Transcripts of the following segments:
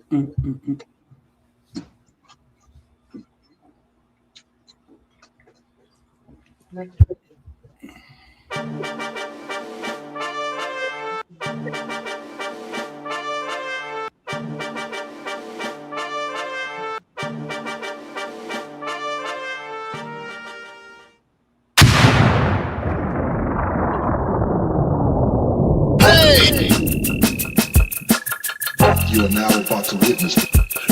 You are now about to witness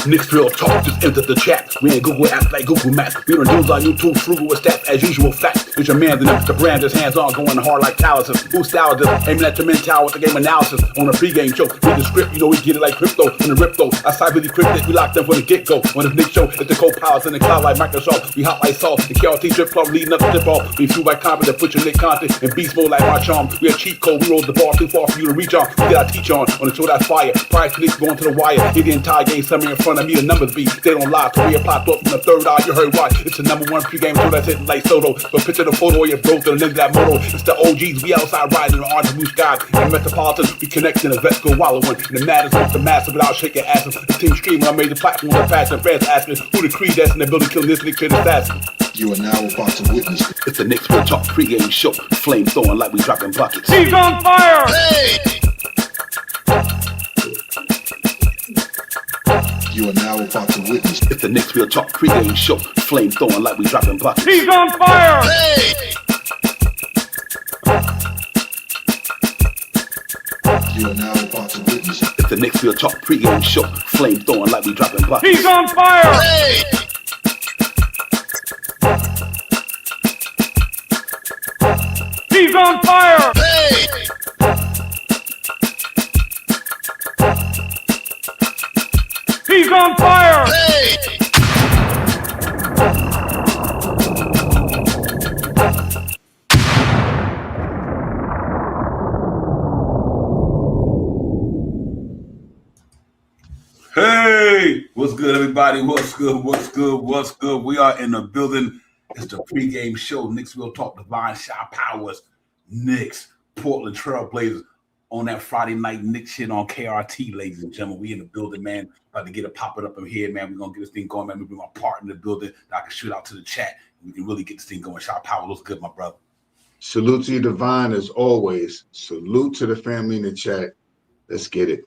Knicks Real Talk just entered the chat. We ain't Google apps like Google Maps. We don't use our YouTube frugal with stats as usual. Fact, it's your man, the brand is hands on, going hard like calluses. Who style just aiming at your mental with the game analysis on a pregame show. Read the script, you know we get it like crypto. In the rip though, I cyber decrypted, we locked them from the get go. On this Knicks show, it's the co-pilots in the cloud like Microsoft. We hot like salt, the KRT drip club leading up the tip off. We flew by confidence, put your Nick content in beast mode like my charm. We a cheat code, we rolled the bar too far for you to reach on. We got our teach on the show that's fire. Prior to Knicks going to the wire, hit the entire game, somewhere in front of me, the numbers be. They don't lie, career popped up from the third eye, you heard why. It's the number one pregame show that's hitting like Soto. So picture the photo of your bro to the lens of that moto. It's the OGs, we outside riding in the orange blue skies. And Metropolitan, we connecting the vets go wallowing. And the matters off the massive without shaking asses. The team screaming, I made the platform of fashion. Fans asking who the creed that's in the building killing this Knicks kid assassin. You are now about to witness It's the Knicks Real Talk pregame show. Flame throwing like we dropping buckets. He's on fire! Hey! You are now about to witness It's the Knicks Real Talk pregame show. Flame throwing like we dropping buckets. He's on fire! Hey! You are now about to witness It's the Knicks Real Talk pregame show. Flame throwing like we dropping buckets. He's on fire! Hey! He's on fire! Hey! He's on fire! Hey! Hey, what's good, everybody? What's good? What's good? What's good? We are in the building. It's the pregame show. Knicks Real Talk, Divine Shot Powers, Knicks, Portland Trailblazers on that Friday night Knicks shit on KRT, ladies and gentlemen. We in the building, man. About to get it popping up in here, man. We're gonna get this thing going, man. We bring my partner in the building that I can shoot out to the chat. We can really get this thing going. Shot Power, what's good, my brother? Salute to you, Divine, as always. Salute to the family in the chat. Let's get it.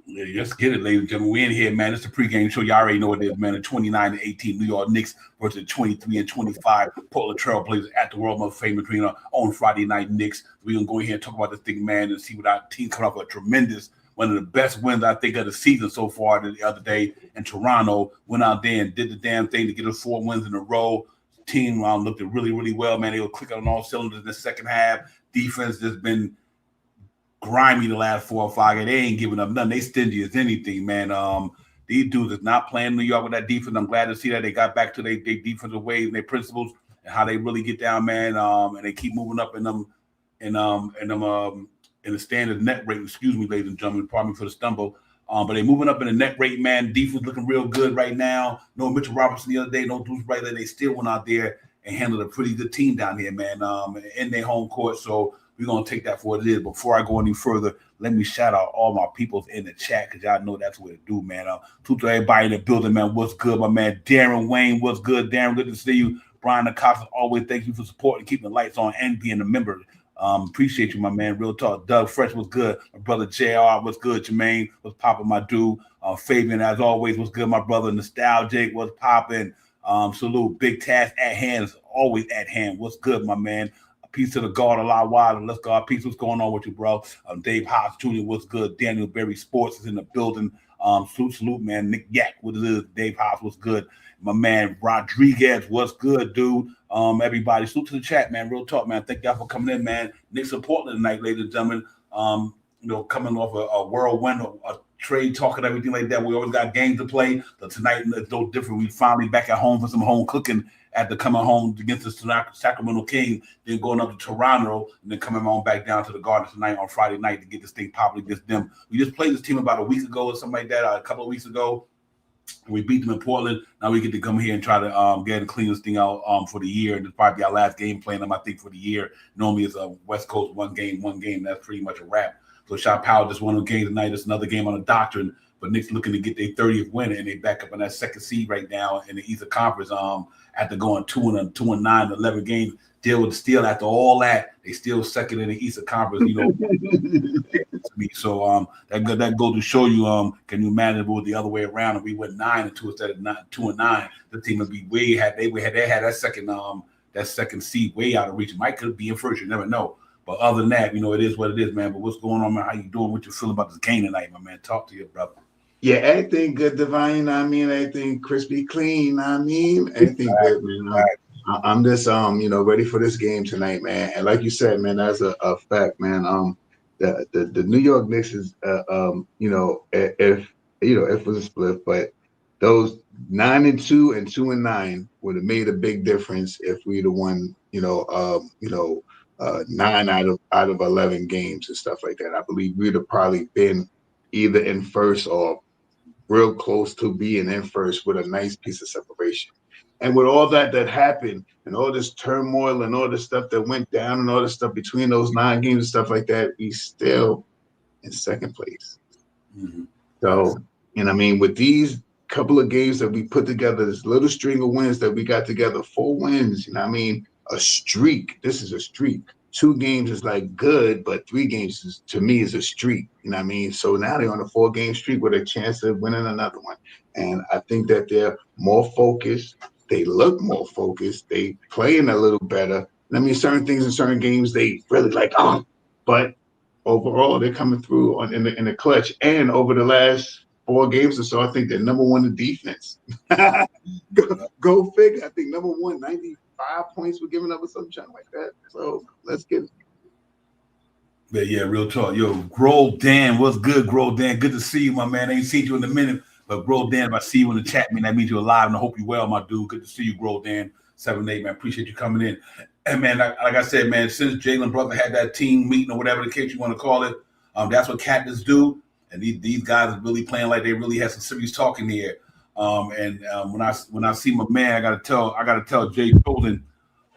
Yeah, let's get it, ladies and gentlemen. We in here, man. It's the pregame show. You already know what it is, man. The 29-18 New York Knicks versus the 23-25 Portland Trailblazers at the World Most Famous Arena on Friday night Knicks. We're going to go ahead and talk about this thing, man, and see what our team coming up with. Tremendous, one of the best wins, I think, of the season so far. The other day in Toronto, went out there and did the damn thing to get us 4 wins in a row. Team looked really, really well, man. They were clicking on all cylinders in the second half. Defense has been grimy the last 4 or 5 games. They ain't giving up nothing. They stingy as anything, man. These dudes is not playing New York with that defense. I'm glad to see that they got back to their defensive ways and their principles and how they really get down, man. And they keep moving up in the standard net rate. Excuse me, ladies and gentlemen. Pardon me for the stumble. But they moving up in the net rate, man. Defense looking real good right now. No Mitchell Robinson the other day, no Deuce Bradley. They still went out there and handled a pretty good team down here, man. In their home court. So we're going to take that for what it is. Before I go any further, let me shout out all my people in the chat because y'all know that's what it do, man. To everybody in the building, man, what's good, my man? Darren Wayne, what's good? Darren, good to see you. Brian Acosta, always thank you for supporting, keeping the lights on, and being a member. Appreciate you, my man. Real talk. Doug Fresh, what's good? My brother JR, what's good? Jermaine, what's popping, my dude? Fabian, as always, what's good? My brother Nostalgic, what's popping? Salute. Big task at hand, is always at hand. What's good, my man? Peace to the God, a lot wider. Let's go. Peace. What's going on with you, bro? Dave Haas Jr., what's good? Daniel Berry Sports is in the building. Salute, man. Nick Yak, what it is? Dave Haas, what's good? My man Rodriguez, what's good, dude? Everybody, salute to the chat, man. Real talk, man. Thank y'all for coming in, man. Knicks in Portland tonight, ladies and gentlemen. Coming off a whirlwind, a trade talk and everything like that. We always got games to play. But tonight it's no different. We finally back at home for some home cooking after coming home against the Sacramento Kings, then going up to Toronto, and then coming on back down to the Garden tonight on Friday night to get this thing popping against them. We just played this team about a week ago or something like that, a couple of weeks ago. We beat them in Portland. Now we get to come here and try to get and clean this thing out for the year. And it's probably our last game playing them, I think, for the year. Normally it's a West Coast one game. That's pretty much a wrap. So Shot Power just won a game tonight. It's another game on the doctrine. But Knicks looking to get their 30th win, and they back up in that second seed right now in the Eastern Conference. After going 2-9, 11 games, deal with still after all that, they still second in the Eastern Conference. So that goes to show you can you manage it the other way around? If we went 9-2 instead of 2-9, the team would be they had that second seed way out of reach. It might could be in first, you never know. But other than that, it is what it is, man. But what's going on, man? How you doing? What you feeling about this game tonight, my man? Talk to your brother. Yeah, everything good, Divine. You know what I mean? Everything crispy clean. You know what I mean? Everything good, man. I'm just ready for this game tonight, man. And like you said, man, that's a fact, man. The New York Knicks is if it was a split, but those 9-2 and 2-9 would have made a big difference if we'd have won 9 out of 11 games and stuff like that. I believe we'd have probably been either in first or real close to being in first with a nice piece of separation. And with all that happened and all this turmoil and all this stuff that went down and all this stuff between those 9 games and stuff like that, we still in second place. Mm-hmm. So, with these couple of games that we put together, this little string of wins that we got together, 4 wins, a streak. This is a streak. 2 games is like good, but 3 games to me is a streak. So now they're on a 4-game streak with a chance of winning another one. And I think that they're more focused. They look more focused. They playing a little better. Certain things in certain games they really but overall they're coming through in the clutch. And over the last 4 games or so, I think they're number 1 in defense. Go figure. I think number 1, 95 points were given up or something like that. So let's get it. Yeah, real talk. Yo, Grow Dan, what's good, Grow Dan? Good to see you, my man. I ain't seen you in a minute, but Grow Dan, if I see you in the chat, man, that means you're alive, and I hope you're well, my dude. Good to see you, Grow Dan. 7-8, man. Appreciate you coming in. And man, like I said, man, since Jalen Brother had that team meeting or whatever the case you want to call it, that's what captains do. And these guys are really playing like they really have some serious talking here. When I see my man, I gotta tell Jay Golden,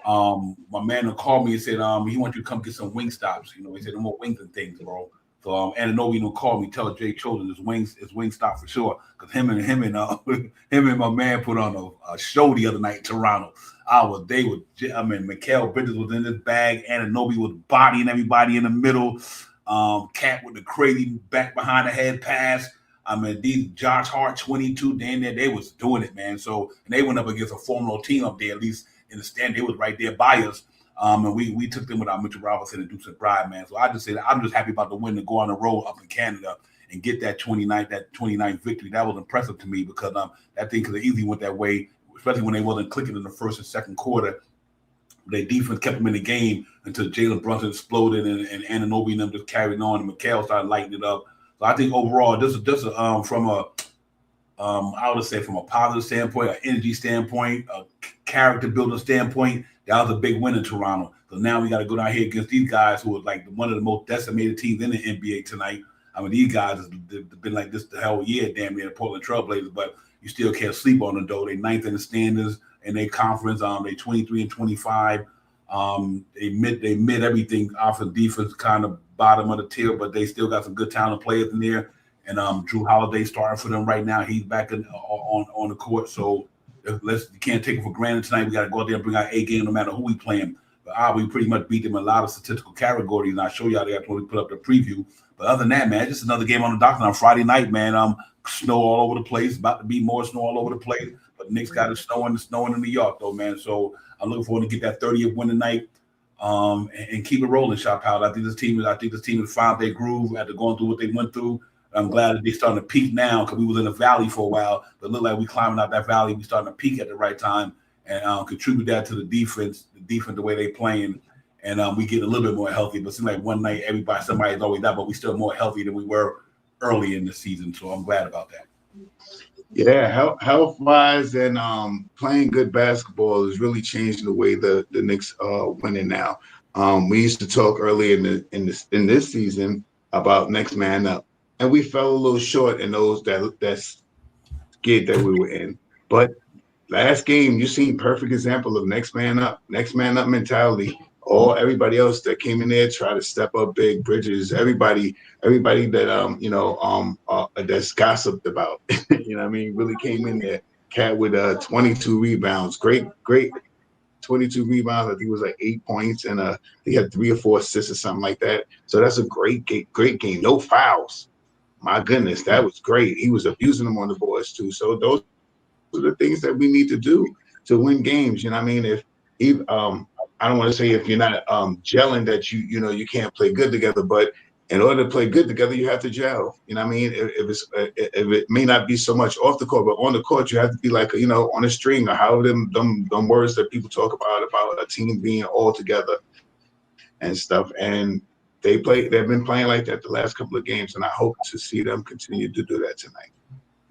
my man will call me and said he wants you to come get some wing stops. He said no more wings and things, bro. So Ananobi will call me, tell Jay Chosen his wing stop for sure. Cause him and my man put on a show the other night in Toronto. Mikal Bridges was in this bag, Ananobi was bodying everybody in the middle. Cat with the crazy back behind the head pass. These Josh Hart 22 down there, they was doing it, man. So and they went up against a formidable team up there, at least in the stand. They was right there by us. And we took them without Mitchell Robinson and Dukes McBride, man. So I just say that I'm just happy about the win to go on the road up in Canada and get that 29th victory. That was impressive to me because that thing could have easily went that way, especially when they wasn't clicking in the first and second quarter. Their defense kept them in the game until Jalen Brunson exploded and Ananobi and them just carried on and McHale started lighting it up. So I think overall, this is from a I would say from a positive standpoint, an energy standpoint, a character building standpoint, that was a big win in Toronto. So now we got to go down here against these guys who are like one of the most decimated teams in the NBA tonight. These guys have been like this the whole year, damn near the Portland Trailblazers, but you still can't sleep on them though. They 9th in the standings in their conference. They 23-25. They mid everything offense, defense, kind of bottom of the tier, but they still got some good talent players in there. And Drew Holiday starting for them right now. He's back on the court, so you can't take it for granted tonight. We got to go out there and bring our A game no matter who we playing. But we pretty much beat them in a lot of statistical categories, and I'll show y'all that when we put up the preview. But other than that, man, just another game on the docket on Friday night, man. Snow all over the place. About to be more snow all over the place. But Knicks got it snowing in New York, though, man. So I'm looking forward to get that 30th win tonight and keep it rolling, Shot Power. I think this team has found their groove after going through what they went through. I'm glad that they're starting to peak now because we was in a valley for a while. But it looked like we climbing out that valley. We starting to peak at the right time and contribute that to the defense, the way they playing. And we get a little bit more healthy. But it seems like one night somebody's always out, but we still more healthy than we were early in the season. So I'm glad about that. Yeah, health-wise and playing good basketball is really changing the way the Knicks are winning now. We used to talk early in this season about next man up, and we fell a little short in those that skid that we were in. But last game, you seen perfect example of next man up mentality. Or everybody else that came in there try to step up big. Bridges, everybody that that's gossiped about. You know what I mean? Really came in there. Cat with 22 rebounds. Great 22 rebounds. I think it was like 8 points, and he had 3 or 4 assists or something like that. So that's a great game. No fouls. My goodness, that was great. He was abusing them on the boards too. So those are the things that we need to do to win games. You know what I mean? If I don't want to say if you're not gelling that you can't play good together, but in order to play good together, you have to gel. You know what I mean? If it may not be so much off the court, but on the court, you have to be like on a string, or how them words that people talk about a team being all together and stuff. And they've been playing like that the last couple of games, and I hope to see them continue to do that tonight.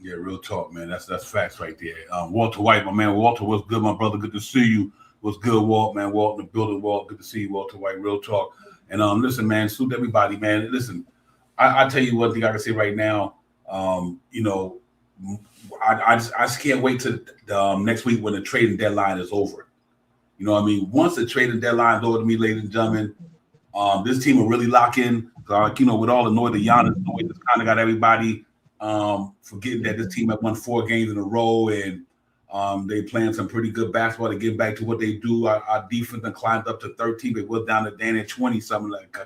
Yeah, real talk, man. That's facts right there. Walter White, my man. Walter, what's good, my brother? Good to see you. What's good, Walt, man? Walt in the building, Walt. Good to see you, Walter White. Real talk. And listen, man, salute everybody, man. Listen, I tell you one thing I can say right now. I just can't wait till next week when the trading deadline is over. You know what I mean? Once the trading deadline is over to me, ladies and gentlemen, this team will really lock in. With all the noise, the Giannis noise, it's kind of got everybody forgetting that this team had won 4 games in a row, and they playing some pretty good basketball to get back to what they do. Our defense then climbed up to 13. They was down to down at 20 something like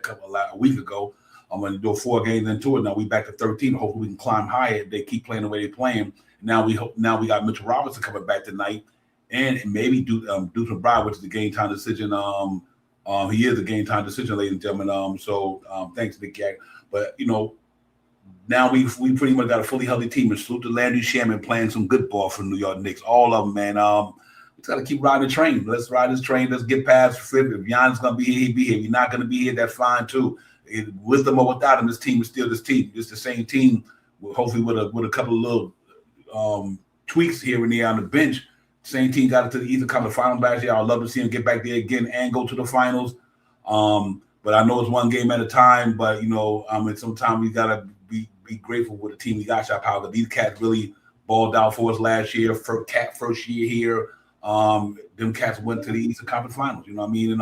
a week ago. I'm going to do 4 games into it. Now we back to 13. Hopefully we can climb higher if they keep playing the way they're playing. Now we got Mitchell Robinson coming back tonight, and maybe Deuce McBride, which is the game time decision. He is a game time decision, ladies and gentlemen. So thanks, Big Cat. But now we pretty much got a fully healthy team, and salute to Landry Shaman playing some good ball for the New York Knicks. All of them, man. We just got to keep riding the train. Let's ride this train. Let's get past Fit. If Giannis going to be here, he'll be here. If he's not going to be here, that's fine too. With them or without him, this team is still this team. It's the same team, hopefully with a couple of little tweaks here and there on the bench. Same team got it to the Eastern Conference Finals last year. I'd love to see him get back there again and go to the finals. But I know it's one game at a time. But sometimes we gotta be grateful with the team we got, Shot Power. But these cats really balled out for us last year. First year here, them cats went to the Eastern Conference Finals. You know what I mean?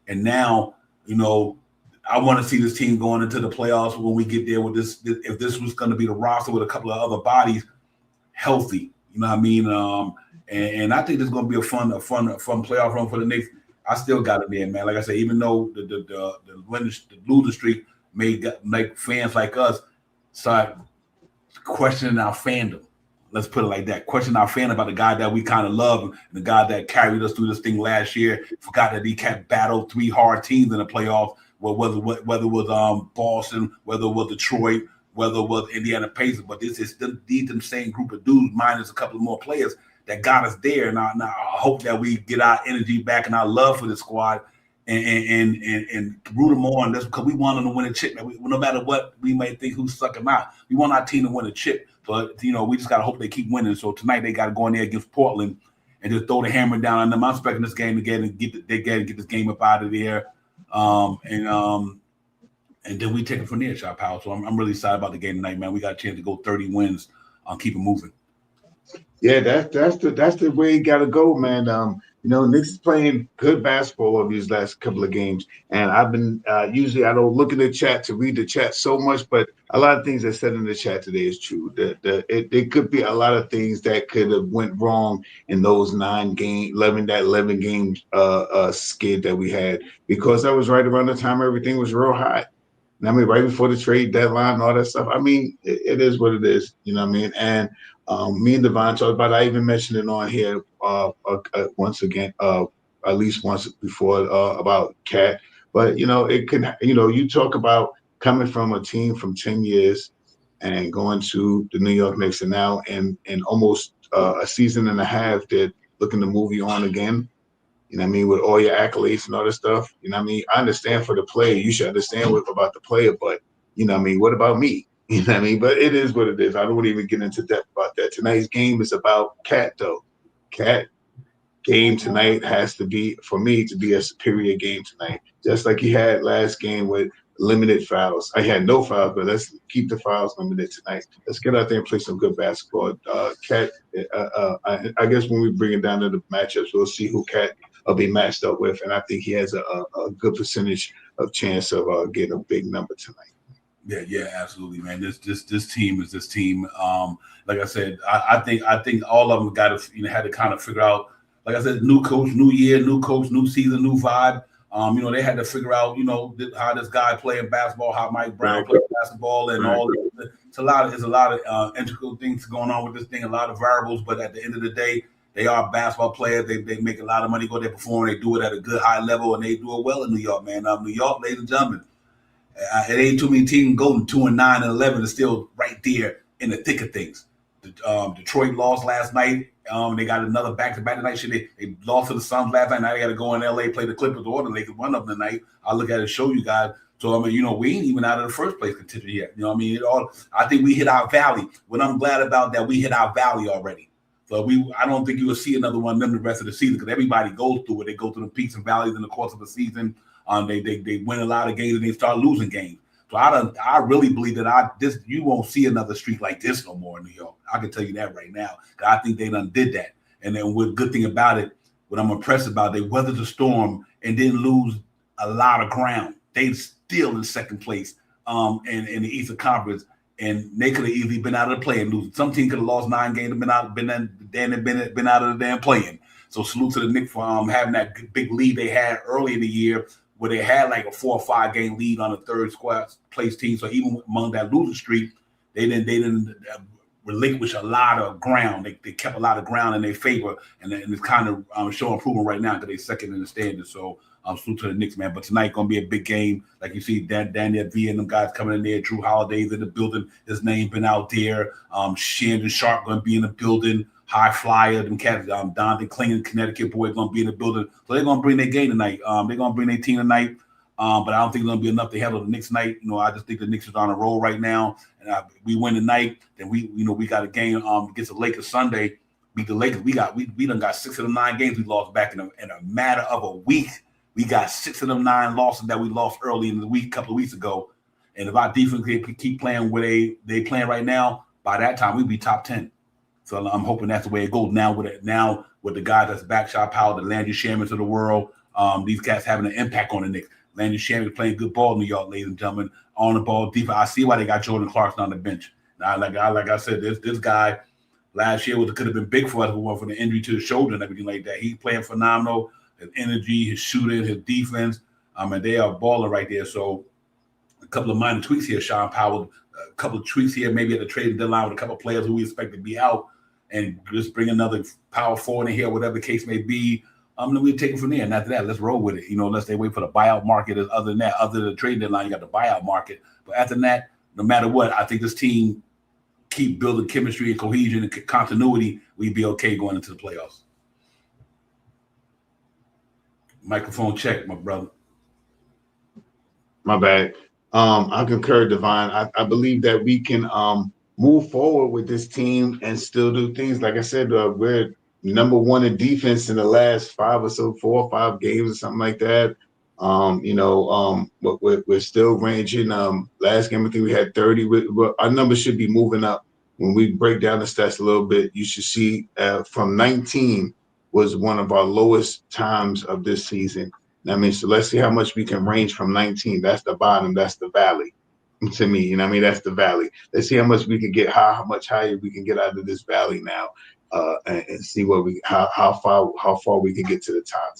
And now, I want to see this team going into the playoffs when we get there with this. If this was going to be the roster with a couple of other bodies, healthy. You know what I mean? And I think this is going to be a fun playoff run for the Knicks. I still got it there, man. Like I said, even though the loser streak make fans like us start questioning our fandom. Let's put it like that. Question our fan about the guy that we kind of love and the guy that carried us through this thing last year. Forgot that he kept battle 3 hard teams in the playoffs. Whether it was Boston, whether it was Detroit, whether it was Indiana Pacers, but this is them same group of dudes minus a couple of more players that got us there. And I hope that we get our energy back and our love for the squad and root them on. That's because we want them to win a chip. No matter what we may think who's sucking out, we want our team to win a chip. But we just gotta hope they keep winning. So tonight they got to go in there against Portland and just throw the hammer down on them. I'm expecting this game to get this game up out of there. And then we take it from there, Shot Power. So I'm really excited about the game tonight, man. We got a chance to go 30 wins. Keep it moving. Yeah, that's the way you gotta go, man. Knicks is playing good basketball over these last couple of games, and I've been usually I don't look in the chat to read the chat so much, but a lot of things that said in the chat today is true. It could be a lot of things that could have went wrong in those 11 game skid that we had, because that was right around the time everything was real hot. I mean, right before the trade deadline and all that stuff. I mean, it is what it is. You know what I mean? And me and Devon talked about it. I even mentioned it on here once again, at least once before about Cat. But, it can, you talk about coming from a team from 10 years and going to the New York Knicks, and now in almost a season and a half, they're looking to move you on again. You know what I mean? With all your accolades and all this stuff. You know what I mean? I understand for the player. You should understand about the player, but, you know what I mean? What about me? You know what I mean? But it is what it is. I don't want to even get into depth about that. Tonight's game is about Cat, though. Cat game tonight has to be, for me, to be a superior game tonight. Just like he had last game with limited fouls. I had no fouls, but let's keep the fouls limited tonight. Let's get out there and play some good basketball. Cat, I guess when we bring it down to the matchups, we'll see who Cat be matched up with, and I think he has a good percentage of chance of getting a big number tonight. Yeah, absolutely, man. This team is this team. Like I said, I think all of them got to had to kind of figure out. Like I said, new coach, new year, new coach, new season, new vibe. They had to figure out, how this guy playing basketball, how Mike Brown plays basketball, and all. It's a lot of integral things going on with this thing, a lot of variables. But at the end of the day, they are basketball players. They make a lot of money, go there perform. They do it at a good high level, and they do it well in New York, man. New York, ladies and gentlemen. It ain't too many teams going 2-9 and 11 is still right there in the thick of things. Detroit lost last night. They got another back-to-back tonight. They lost to the Suns last night. Now they got to go in L.A., play the Clippers or the Lakers. One of them tonight. I'll look at it and show you guys. So, we ain't even out of the first place contention yet. I think we hit our valley. What I'm glad about that we hit our valley already. So I don't think you will see another one of them the rest of the season because everybody goes through it. They go through the peaks and valleys in the course of the season. They win a lot of games and they start losing games. So I really believe that you won't see another streak like this no more in New York. I can tell you that right now. I think they done did that. And then what good thing about it, what I'm impressed about, they weathered the storm and didn't lose a lot of ground. They still in second place in the Eastern Conference, and they could have easily been out of the play and lose. Some team could have lost 9 games and been out of the damn play-in. So salute to the Knicks for having that big lead they had early in the year, where they had like a 4 or 5 game lead on the third place team. So even among that losing streak, they didn't relinquish a lot of ground. They kept a lot of ground in their favor, and it's kind of showing improvement right now because they're second in the standings. So salute to the Knicks, man. But tonight going to be a big game. Like you see, Daniel V and them guys coming in there. Drew Holiday's in the building. His name been out there. Shandon Sharp going to be in the building. High flyer, them cats, Dante Kling, Connecticut boy, going to be in the building. So they're going to bring their game tonight. They're going to bring their team tonight. But I don't think it's going to be enough to handle the Knicks night. I just think the Knicks is on a roll right now. And we win tonight, then we got a game against the Lakers Sunday. Beat the Lakers. We done got 6 of the 9 games we lost back in a matter of a week. We got 6 of them 9 losses that we lost early in the week, a couple of weeks ago. And if our defense can keep playing where they playing right now, by that time we'd be top 10. So I'm hoping that's the way it goes now with the guys that's back, Shot Powell, the Landry Shamans of the world. These cats having an impact on the Knicks. Landry Shamans playing good ball in New York, ladies and gentlemen. On the ball, defense. I see why they got Jordan Clarkson on the bench. Now, like I said, this guy last year could have been big for us if it weren't for the injury to the shoulder and everything like that. He's playing phenomenal. His energy, his shooting, his defense. And they are balling right there. So a couple of minor tweaks here, Sean Powell. A couple of tweaks here, maybe at the trading deadline with a couple of players who we expect to be out. And just bring another power forward in here, whatever the case may be. Then we take it from there. And after that, let's roll with it. Unless they wait for the buyout market. Other than that, other than the trade deadline, you got the buyout market. But after that, no matter what, I think this team keep building chemistry and cohesion and continuity. We'd be okay going into the playoffs. Microphone check, my brother. My bad. I concur, Divine. I believe that we can move forward with this team and still do things. Like I said, we're number 1 in defense in the last 5 or so, 4 or 5 games or something like that. But we're still ranging. Last game, I think we had 30. Our numbers should be moving up. When we break down the stats a little bit, you should see from 19 was one of our lowest times of this season. So let's see how much we can range from 19. That's the bottom. That's the valley. To me, that's the valley. Let's see how much we can get how much higher we can get out of this valley now, and see how far we can get to the top.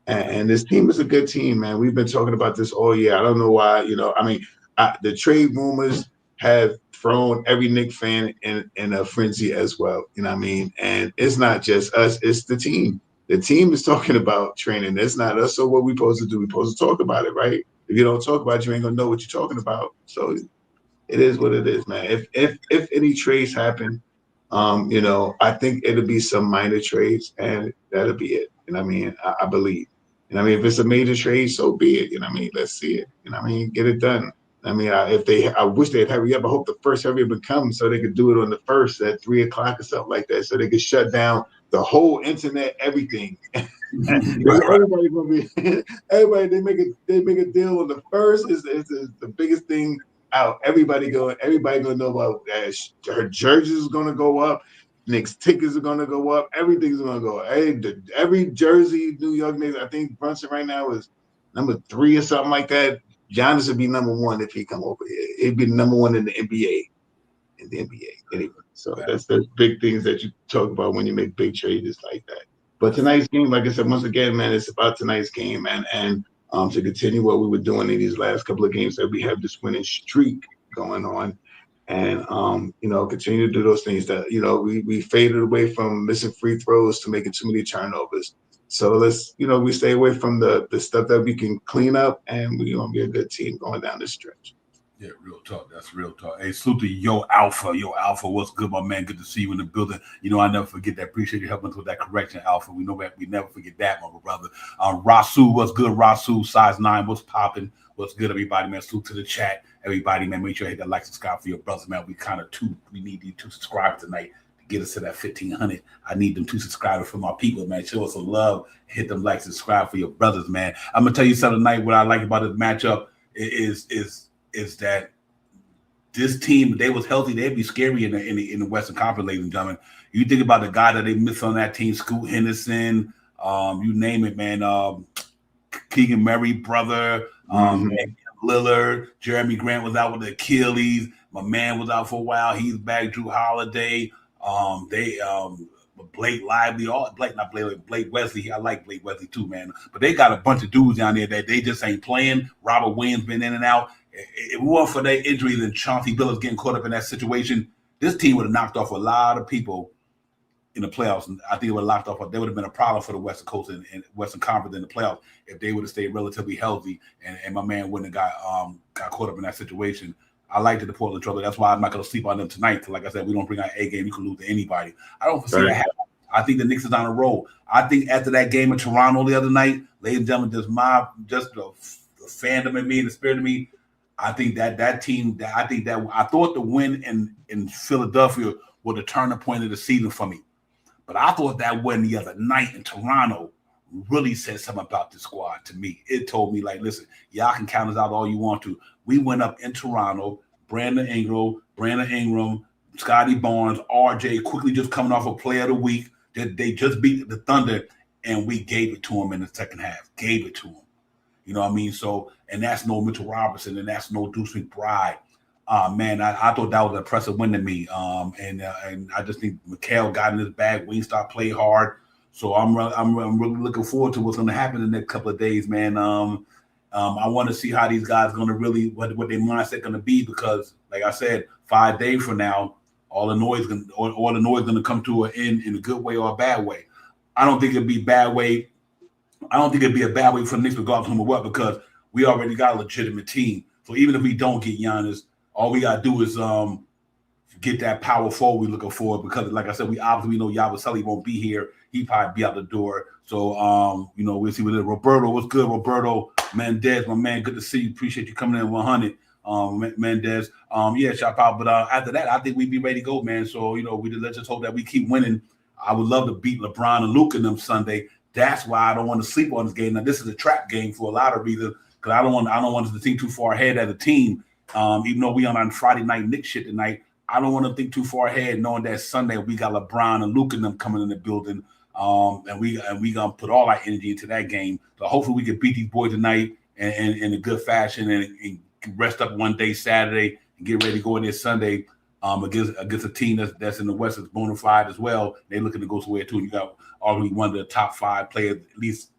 And this team is a good team, man. We've been talking about this all year. I don't know why, the trade rumors have thrown every Knicks fan in a frenzy as well. And it's not just us; it's the team. The team is talking about training. It's not us. So what we supposed to do? We supposed to talk about it, right? If you don't talk about it, you ain't gonna know what you're talking about. So it is what it is, man. If any trades happen, I think it'll be some minor trades, and that'll be it. I believe. If it's a major trade, so be it. Let's see it. Get it done. I wish they'd hurry up. I hope the first hurry up would come so they could do it on the 1st at 3:00 or something like that, so they could shut down the whole internet, everything. Everybody gonna be everybody. They make a deal on the 1st is the biggest thing out. Everybody gonna know about her jerseys is gonna go up. Knicks tickets are gonna go up. Everything's gonna go. Every jersey, New York Knicks. I think Brunson right now is number 3 or something like that. Giannis would be number 1 if he come over here. He'd be number 1 in the NBA. Anyway. So that's the big things that you talk about when you make big trades like that. But tonight's game, like I said, once again, man, it's about tonight's game, man, and to continue what we were doing in these last couple of games that we have this winning streak going on, and continue to do those things that we faded away from missing free throws to making too many turnovers. So let's we stay away from the stuff that we can clean up, and we're gonna be a good team going down the stretch. Yeah, real talk. That's real talk. Hey, salute to Yo Alpha. Yo Alpha, what's good, my man? Good to see you in the building. I never forget that. Appreciate you helping us with that correction, Alpha. We know that we never forget that, my brother. Rasu, what's good? Rasu, size 9, what's popping? What's good, everybody, man? Salute to the chat. Everybody, man, make sure you hit that like, subscribe for your brothers, man. We need these 2 subscribers tonight to get us to that 1,500. I need them 2 subscribers for my people, man. Show us some love. Hit them like, subscribe for your brothers, man. I'm going to tell you something tonight. What I like about this matchup is that this team, they was healthy, they'd be scary in the Western Conference, ladies and gentlemen. You think about the guy that they missed on that team, Scoot Henderson, you name it, man. Keegan Murray, brother, Lillard, Jeremy Grant was out with the Achilles. My man was out for a while. He's back. Drew Holiday. Blake Lively, Blake Wesley. I like Blake Wesley too, man. But they got a bunch of dudes down there that they just ain't playing. Robert Williams been in and out. If it weren't for their injuries and Chauncey Billups getting caught up in that situation, this team would have knocked off a lot of people in the playoffs. And I think it would have knocked off. They would have been a problem for the Western Coast and Western Conference in the playoffs if they would have stayed relatively healthy and my man wouldn't have got caught up in that situation. I liked the Portland Trail. That's why I'm not going to sleep on them tonight. Because like I said, we don't bring out A game. You can lose to anybody. I don't foresee that happening. I think the Knicks is on a roll. I think after that game in Toronto the other night, ladies and gentlemen, just the fandom in me, the spirit of me, I think that team. I thought the win in Philadelphia was the turning point of the season for me, but I thought that win the other night in Toronto really said something about the squad to me. It told me, like, listen, y'all can count us out all you want to. We went up in Toronto. Brandon Ingram, Scotty Barnes, RJ quickly just coming off a Player of the Week. They just beat the Thunder, and we gave it to them in the second half. Gave it to them. You know what I mean? So, and that's no Mitchell Robinson, and that's no Deuce McBride. Man, I thought that was an impressive win to me. And I just think Mikal got in his bag. Wingstop played hard. So I'm really looking forward to what's going to happen in the next couple of days, man. I want to see how these guys going to really what their mindset going to be, because, like I said, 5 days from now, all the noise going to come to an end in a good way or a bad way. I don't think it'd be a bad way. I don't think it'd be a bad way for the Knicks regardless of what, because we already got a legitimate team. So even if we don't get Giannis, all we gotta do is get that power forward we're looking for, because, like I said, we obviously know Yabusele won't be here. He probably be out the door. So we'll see what it is. Roberto, what's good, Roberto? Mendez, my man, good to see you. Appreciate you coming in 100. Mendez. Shout out. But after that, I think we'd be ready to go, man. So, let's just hope that we keep winning. I would love to beat LeBron and Luka them Sunday. That's why I don't want to sleep on this game. Now, this is a trap game for a lot of reasons, because I don't want us to think too far ahead as a team. Even though we on Friday night Knicks shit tonight, I don't want to think too far ahead, knowing that Sunday we got LeBron and Luka and them coming in the building. And we gonna put all our energy into that game. So hopefully we can beat these boys tonight and in a good fashion and rest up one day Saturday and get ready to go in there Sunday against a team that's in the West that's bona fide as well. They're looking to go somewhere too. You got arguably one of the top 5 players, at least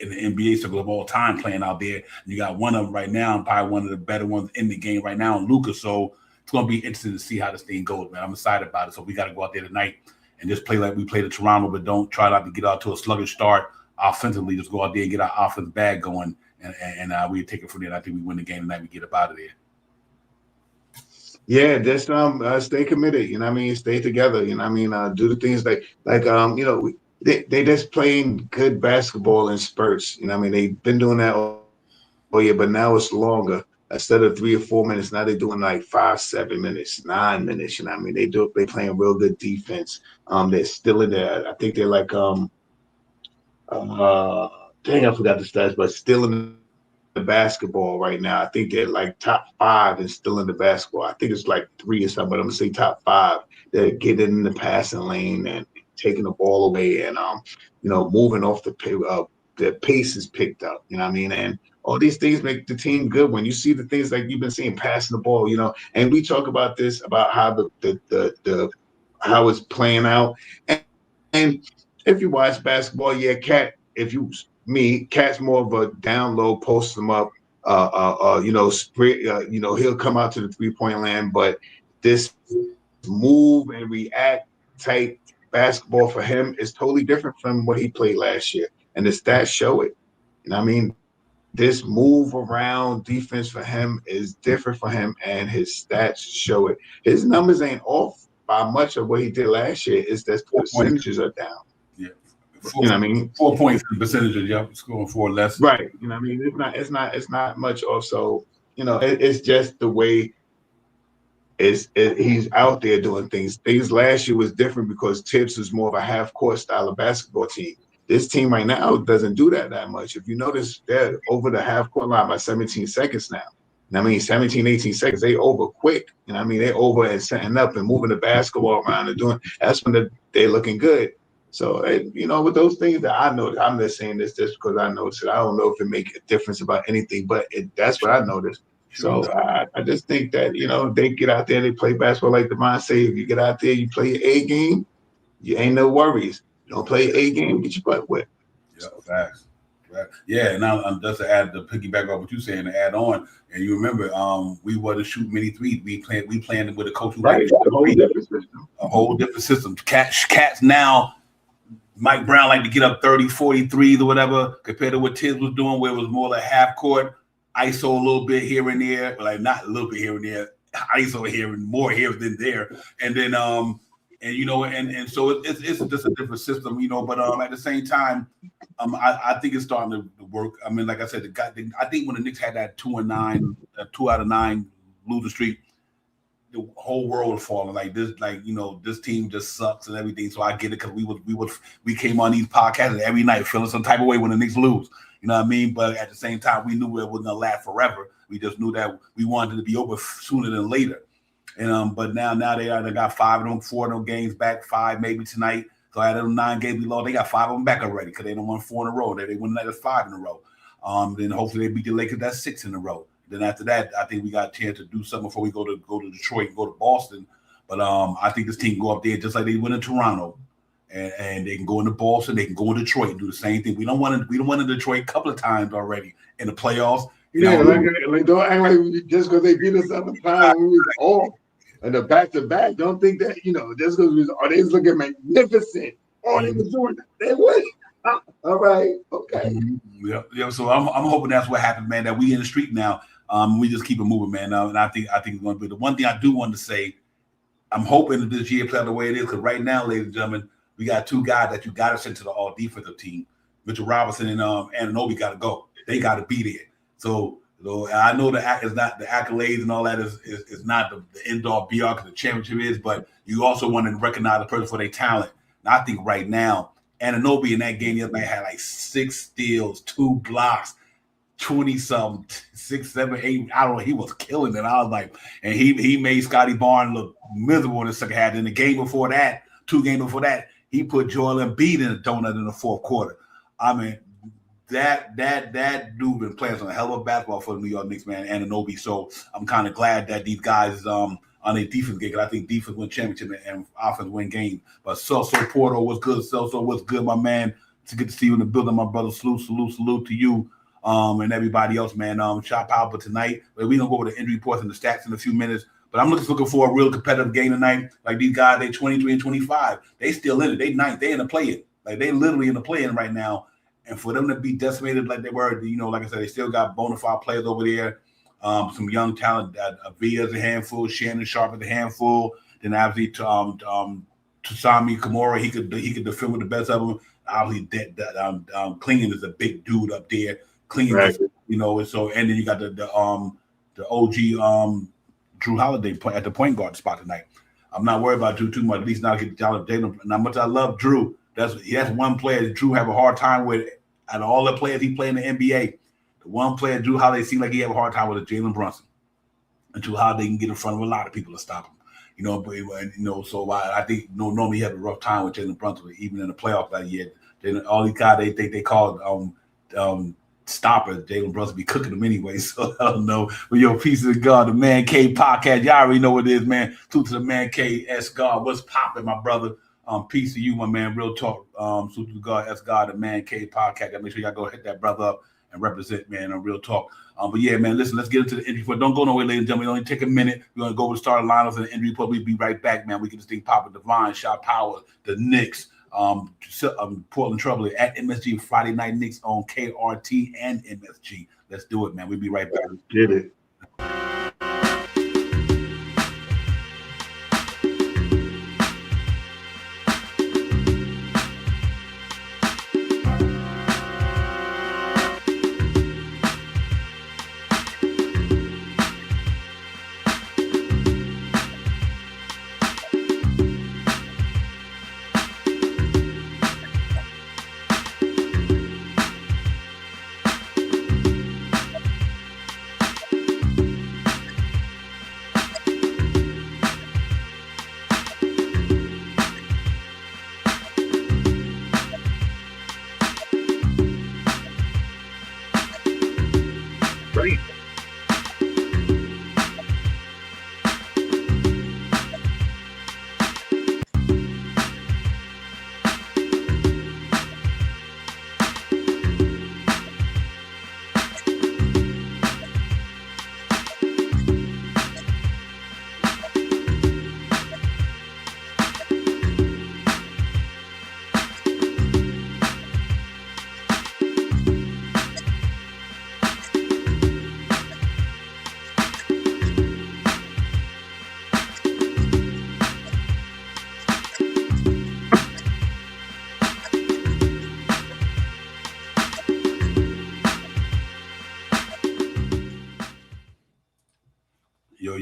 in the NBA circle of all time, playing out there. And you got one of them right now, and probably one of the better ones in the game right now, Luka. So it's gonna be interesting to see how this thing goes, man. I'm excited about it. So we got to go out there tonight and just play like we played at Toronto, but don't try not to get out to a sluggish start offensively. Just go out there and get our offense bag going, and we take it from there. I think we win the game tonight. We get up out of there. Yeah, just stay committed. Stay together. Do the things they just playing good basketball in spurts. They've been doing that all year, but now it's longer. Instead of 3 or 4 minutes, now they're doing like 5, 7 minutes, 9 minutes. They playing real good defense. They're still in there. I think they're like I forgot the stats, but still in the basketball right now. I think they're like top 5 and still in the basketball. I think it's like 3 or something, but I'm gonna say top 5. They're getting in the passing lane and taking the ball away and moving off the pace is picked up. You know what I mean? And all these things make the team good. When you see the things like you've been seeing, passing the ball, and we talk about this about how the how it's playing out. And if you watch basketball, yeah, Cat's more of a down low, post him up, he'll come out to the 3-point land, but this move and react type basketball for him is totally different from what he played last year. And the stats show it. You know what I mean? This move around defense for him is different for him, and his stats show it. His numbers ain't off by much of what he did last year. It's that the percentages are down. Yeah. You know what I mean? 4 points percentages, yeah, scoring 4 less. Right. You know what I mean? It's not much off. So, it's just the way he's out there doing things. Things last year was different because Tibbs was more of a half-court style of basketball team. This team right now doesn't do that much. If you notice, they're over the half-court line by 17 seconds now. I mean, 17, 18 seconds, they over quick. You know what I mean? They over and setting up and moving the basketball around and doing. That's when they're looking good. So, with those things that I know, I'm just saying this just because I noticed it. I don't know if it makes a difference about anything, but that's what I noticed. So I just think that, they get out there, they play basketball like Devon say. If you get out there, you play your A game, you ain't no worries. You don't play A game, get your butt wet. Yeah, facts. Right. Yeah, now just to add the piggyback off what you're saying to add on, and you remember we wasn't shooting many threes. We planned with a coach who right. A whole different system. Cats now. Mike Brown like to get up 30, 40 threes or whatever, compared to what Tibbs was doing, where it was more like half court, ISO a little bit here and there, but like not a little bit here and there, ISO here and more here than there, and then and so it's just a different system, but at the same time, I think it's starting to work. I mean, like I said, I think when the Knicks had that 2-9, 2 out of 9 losing streak, the whole world was falling like this. Like this team just sucks and everything. So I get it because we came on these podcasts every night feeling some type of way when the Knicks lose. You know what I mean? But at the same time, we knew it wasn't gonna last forever. We just knew that we wanted it to be over sooner than later. And but now they got 4 of them games back, 5 maybe tonight. So out of them 9 games we lost, they got 5 of them back already because they don't won 4 in a row. They win another 5 in a row. Then hopefully they beat the Lakers. That's 6 in a row. Then after that, I think we got a chance to do something before we go to Detroit and go to Boston. But I think this team can go up there just like they went in Toronto, and they can go into Boston, they can go in Detroit and do the same thing. We don't want to Detroit a couple of times already in the playoffs. Like don't act like just because they beat us up the time we was off and the back-to-back. Don't think that just because they was looking magnificent. Oh, they was doing that. They would. All right, okay. Yeah. So I'm hoping that's what happened, man. That we in the street now. We just keep it moving, man. And I think it's going to be the one thing I do want to say. I'm hoping that this year plays the way it is because right now, ladies and gentlemen, we got 2 guys that you got to send to the all defensive team. Mitchell Robinson and Anunoby got to go. They got to be there. So I know it's not the accolades and all that is not the end all be all because the championship is, but you also want to recognize the person for their talent. And I think right now, Anunoby in that game the other night had like 6 steals, 2 blocks, 20-something, 6, 7, 8. I don't know. He was killing it. I was like, and he made Scotty Barnes look miserable in the second half. In the game before that, 2 games before that, he put Joel Embiid in a donut in the fourth quarter. I mean, that dude been playing some hell of basketball for the New York Knicks, man, Anunoby. So I'm kind of glad that these guys on their defense game, because I think defense win championship and offense win games. But Celso Porto was good. Celso was good, my man. It's good to see you in the building, my brother. Salute to you and everybody else, man. Shot out for tonight. But we don't go over the injury reports and the stats in a few minutes. But I'm just looking for a real competitive game tonight. Like these guys, they 23 and 25. They still in it. They ninth. They in the play-in. Like they literally in the play-in right now. And for them to be decimated like they were, like I said, they still got bona fide players over there. Some young talent. Villa's a handful. Shannon Sharp is a handful. Then obviously Tusami Kimura, he could defend with the best of them. Obviously, Klingon is a big dude up there. Klingon, right. And so and then you got the OG Drew Holiday at the point guard spot tonight. I'm not worried about Drew too much. At least not get Jalen. How much I love Drew. That's one player that Drew have a hard time with. Out of all the players he played in the NBA, The one player Drew Holiday seemed like he had a hard time with Jalen Brunson. And Drew Holiday can get in front of a lot of people to stop him. So I think normally he had a rough time with Jalen Brunson, even in the playoffs that year. All these guys they called stoppers. Jalen Brunson be cooking them anyway, so I don't know. But yo, peace of God, the Man Cave podcast. Y'all already know what it is, man. Salute to the Man Cave S God. What's popping, my brother? Peace to you, my man. Real talk. Salute to God, S God, the Man Cave podcast. Gotta make sure y'all go hit that brother up and represent, man, on Real Talk. But yeah, man, listen, let's get into the injury report. Don't go nowhere, ladies and gentlemen. Only take a minute. We're going to go over the starting lineups and the injury report. We'll be right back, man. We get this thing popping. Divine, Shot Power, the Knicks, Portland Trouble at MSG, Friday Night Knicks on KRT and MSG. Let's do it, man. We'll be right back. Get it.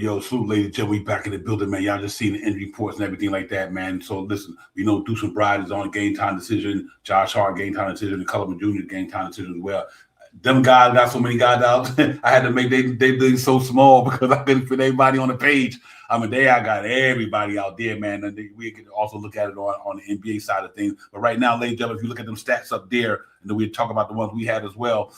Yo, salute, ladies and gentlemen. We back in the building, man. Y'all just seen the injury reports and everything like that, man. So listen, we know Deuce Bride is on game time decision. Josh Hart game time decision. And Cullivan Jr. game time decision as well. Them guys got so many guys out. I had to make they look so small because I couldn't fit everybody on the page. I got everybody out there, man. And we can also look at it on the NBA side of things. But right now, ladies and gentlemen, if you look at them stats up there, and then we talk about the ones we had as well.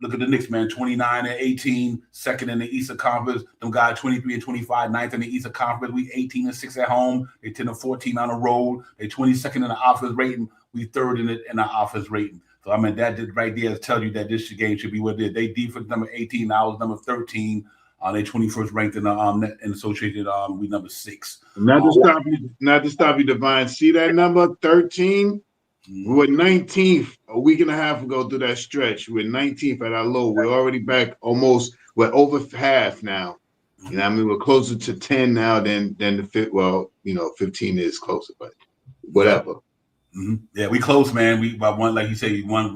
Look at the Knicks, man, 29-18, second in the Eastern Conference. Them guys 23-25, ninth in the Eastern Conference. We 18-6 at home. They 10-14 on the road. They 22nd in the offense rating. We third in the offense rating. So, that just right there tells you that this game should be what it is. They defense number 18, I was number 13. They 21st ranked in the associated. We number 6. Not to stop you, Divine. See that number 13? We're 19th a week and a half ago through that stretch. We're 19th at our low. We're already back almost. We're over half now. We're closer to 10 now than the fit. Well, 15 is closer, but whatever. Mm-hmm. Yeah, we close, man. We by one, like you say, one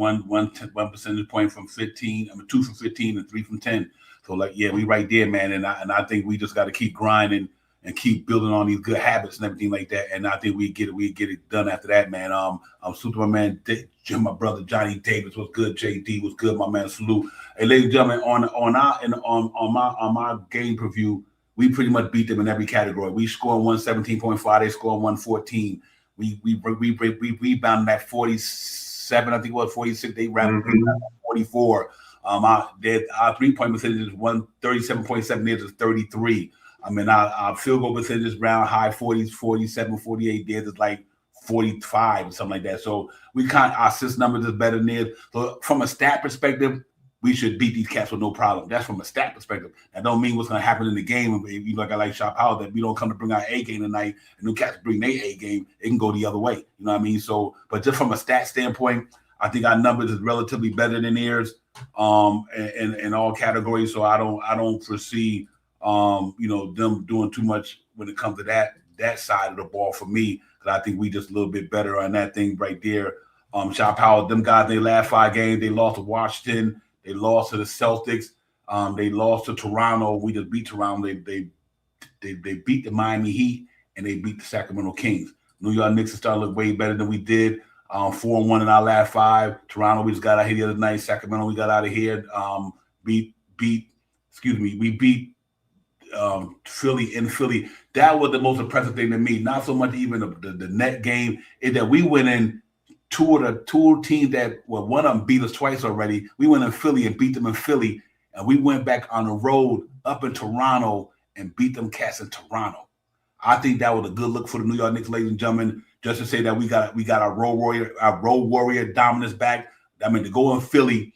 percentage point from 15. 2 from 15 and 3 from 10. So we right there, man. And I think we just got to keep grinding and keep building on these good habits and everything like that. And I think we get it done after that, man. I'm super, man. My brother Johnny Davis was good. JD was good. My man, salute. Hey, ladies and gentlemen, on my game preview, we pretty much beat them in every category. We scored 117.5. They scored 114. We rebounded at 47. I think it was 46. They rounded 44. Our 3-point percentage is 137.7. Theirs is 33. Our field goal percentage is around high 40s, 47, 48. Theirs is like 45 or something like that. So our assist numbers is better than theirs. So from a stat perspective, we should beat these cats with no problem. That's from a stat perspective. That don't mean what's going to happen in the game. If I like Shot Power, that we don't come to bring our A game tonight, and the cats bring their A game, it can go the other way. You know what I mean? So, but just from a stat standpoint, I think our numbers is relatively better than theirs, in all categories. So I don't foresee, them doing too much when it comes to that side of the ball for me. Because I think we just a little bit better on that thing right there. Shot Power, them guys, they last 5 games, they lost to Washington. They lost to the Celtics. They lost to Toronto. We just beat Toronto. They beat the Miami Heat, and they beat the Sacramento Kings. New York Knicks are starting to look way better than we did. 4-1 in our last 5. Toronto, we just got out here the other night. Sacramento, we got out of here. We beat Philly in Philly. That was the most impressive thing to me. Not so much even the net game, is that we went in two teams that, well, one of them beat us twice already. We went in Philly and beat them in Philly, and we went back on the road up in Toronto and beat them cats in Toronto. I think that was a good look for the New York Knicks, ladies and gentlemen. Just to say that we got our road warrior dominance back. I mean, to go in Philly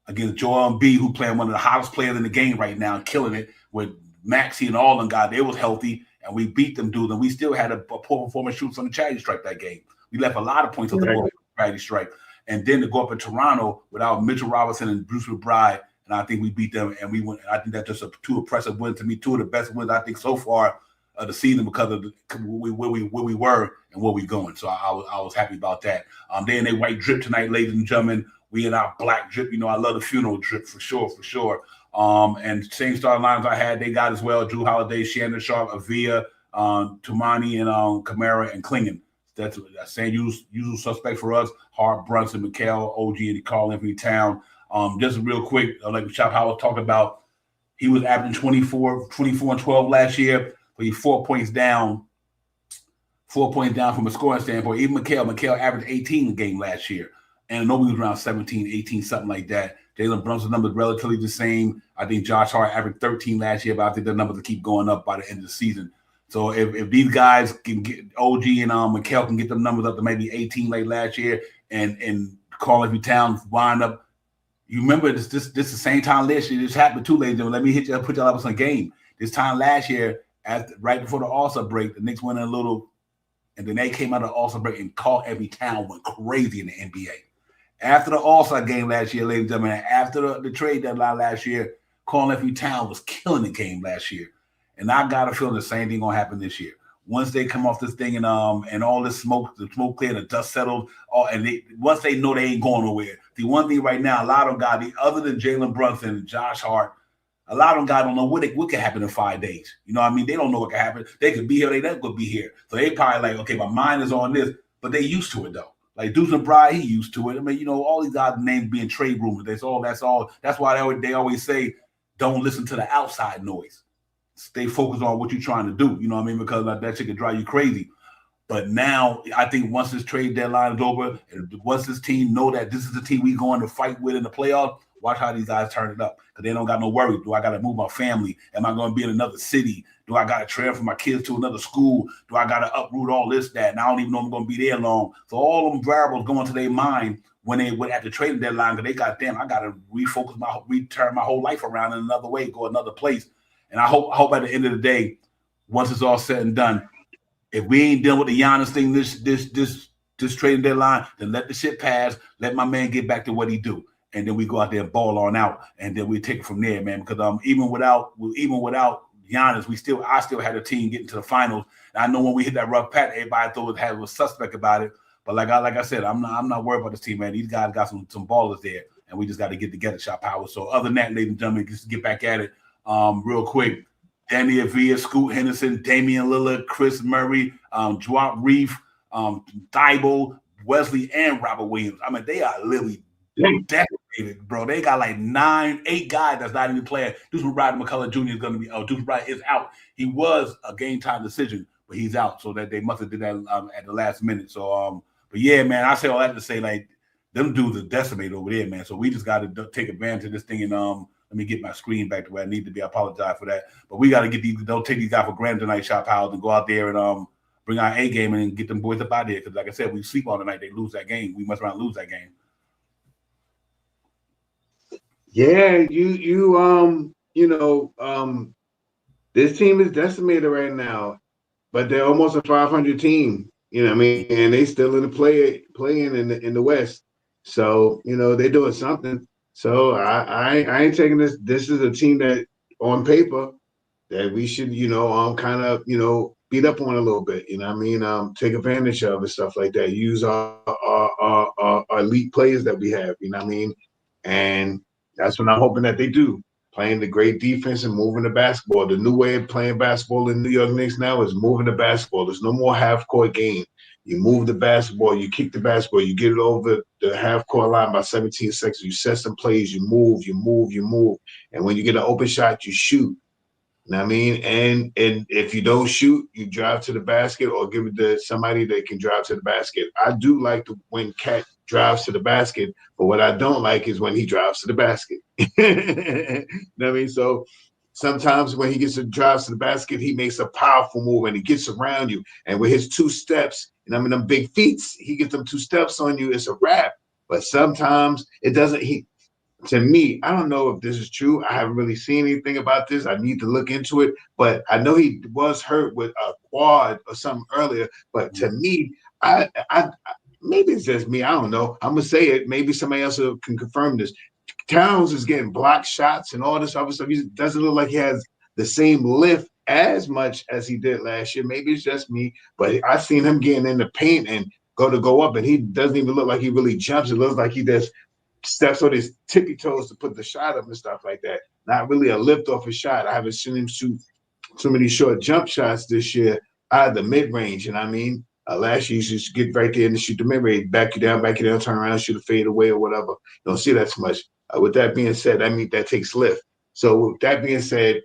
against Joel Embiid, who playing one of the hottest players in the game right now, killing it with Maxey and all them guys. They was healthy, and we beat them dudes, and we still had a poor performance shoots from the charity stripe that game. We left a lot of points on the board charity stripe. And then to go up in Toronto without Mitchell Robinson and Bruce McBride, and I think we beat them, and we went. I think that's just two impressive wins to me, 2 of the best wins I think so far of the season, because of where we were and where we going. So I was happy about that. They in their white drip tonight, ladies and gentlemen. We in our black drip. You know, I love the funeral drip for sure. And same starting lines I had, they got as well: Drew Holiday, Shannon Sharp, Avia, Tumani, and Kamara and Klingon. That's saying usual suspect for us. Hart, Brunson, McHale, OG, and Carl Anthony Town. Just real quick, like Chop Howard talked about, he was averaging 24 and 12 last year, but he's 4 points down from a scoring standpoint. Even McHale averaged 18 a game last year. And nobody was around 17, 18, something like that. Jalen Brunson's numbers relatively the same. I think Josh Hart averaged 13 last year, but I think their numbers will keep going up by the end of the season. So if these guys can get OG and McHale can get them numbers up to maybe 18 like last year, and Carl Anthony Towns wind up. You remember this the same time last year. This happened too, ladies and gentlemen. Let me put y'all up on some game. This time last year, right before the All-Star break, the Knicks went in a little, and then they came out of the All-Star break, and Carl Anthony Towns went crazy in the NBA. After the All-Star game last year, ladies and gentlemen, after the trade deadline last year, Carl Anthony Towns was killing the game last year. And I got a feeling the same thing gonna happen this year. Once they come off this thing and all this smoke, the smoke cleared, the dust settled, once they know they ain't going nowhere. The one thing right now, a lot of them guys, other than Jalen Brunson and Josh Hart, a lot of them guys don't know what could happen in 5 days. You know what I mean? They don't know what could happen. They could be here, they never could be here. So they probably like, okay, my mind is on this, but they used to it though. Like Deuce McBride, he used to it. I mean, you know, all these guys' names being trade rumors. That's all. That's why they always say, don't listen to the outside noise. Stay focused on what you're trying to do. You know what I mean? Because like, that shit can drive you crazy. But now, I think once this trade deadline is over, and once this team know that this is the team we going to fight with in the playoffs, watch how these guys turn it up. Because they don't got no worry. Do I got to move my family? Am I going to be in another city? Do I got to transfer my kids to another school? Do I got to uproot all this, that? And I don't even know if I'm going to be there long. So all them variables go into their mind when they went at the trading deadline, because they got, damn, I got to return my whole life around in another way, go another place. And I hope at the end of the day, once it's all said and done, if we ain't dealing with the Giannis thing this trading deadline, then let the shit pass. Let my man get back to what he do, and then we go out there and ball on out, and then we take it from there, man. Because even without Giannis, I still had a team getting to the finals. And I know when we hit that rough patch, everybody thought it was suspect about it. But like I said, I'm not worried about this team, man. These guys got some ballers there, and we just got to get together, Shot Power. So other than that, ladies and gentlemen, just get back at it. Real quick, Danny Avila, Scoot Henderson, Damian Lillard, Chris Murray, Dwight Reef, Thibault, Wesley, and Robert Williams. I mean, they are literally decorated, bro. They got like 8 guys that's not even playing. Deuce McBride McCullough Jr. is going to be Deuce McBride is out. He was a game time decision, but he's out. So that they must have did that at the last minute. So, but yeah, man, I say all that to say, like, them dudes are decimated over there, man. So we just got to take advantage of this thing and let me get my screen back to where I need to be. I apologize for that. But we got to don't take these guys for granted tonight, Shop House, and go out there and bring our A game and get them boys up out there. Because like I said, we sleep all the night. They lose that game. We must around lose that game. Yeah, this team is decimated right now, but they're almost a 500 team. You know what I mean? And they still in the playing in the West. So, they're doing something. So I ain't taking this. This is a team that on paper that we should, kind of, beat up on a little bit. You know what I mean? Take advantage of and stuff like that. Use our elite players that we have. You know what I mean? And that's what I'm hoping that they do. playing the great defense and moving the basketball. The new way of playing basketball in New York Knicks now is moving the basketball. There's no more half-court game. You move the basketball, you kick the basketball, you get it over the half-court line by 17 seconds. You set some plays, you move. And when you get an open shot, you shoot. You know what I mean? And if you don't shoot, you drive to the basket or give it to somebody that can drive to the basket. I do like when Cat drives to the basket, but what I don't like is when he drives to the basket. You know what I mean? So sometimes when he drives to the basket, he makes a powerful move and he gets around you. And with his 2 steps, and I mean them big feet, he gets them 2 steps on you, it's a wrap. But sometimes it doesn't. To me, I don't know if this is true. I haven't really seen anything about this. I need to look into it. But I know he was hurt with a quad or something earlier. But to me, I maybe it's just me. I don't know. I'm gonna say it. Maybe somebody else can confirm this. Towns is getting block shots and all this other stuff. He doesn't look like he has the same lift as much as he did last year. Maybe it's just me. But I seen him getting in the paint and go up, and he doesn't even look like he really jumps. It looks like he just steps on his tippy toes to put the shot up and stuff like that. Not really a lift off a shot. I haven't seen him shoot too many short jump shots this year out of the mid-range. You know what I mean? Last year, you just get right there and shoot the mid-range, back you down, turn around, shoot a fade away or whatever. You don't see that too much. With that being said, I mean, that takes lift. So with that being said,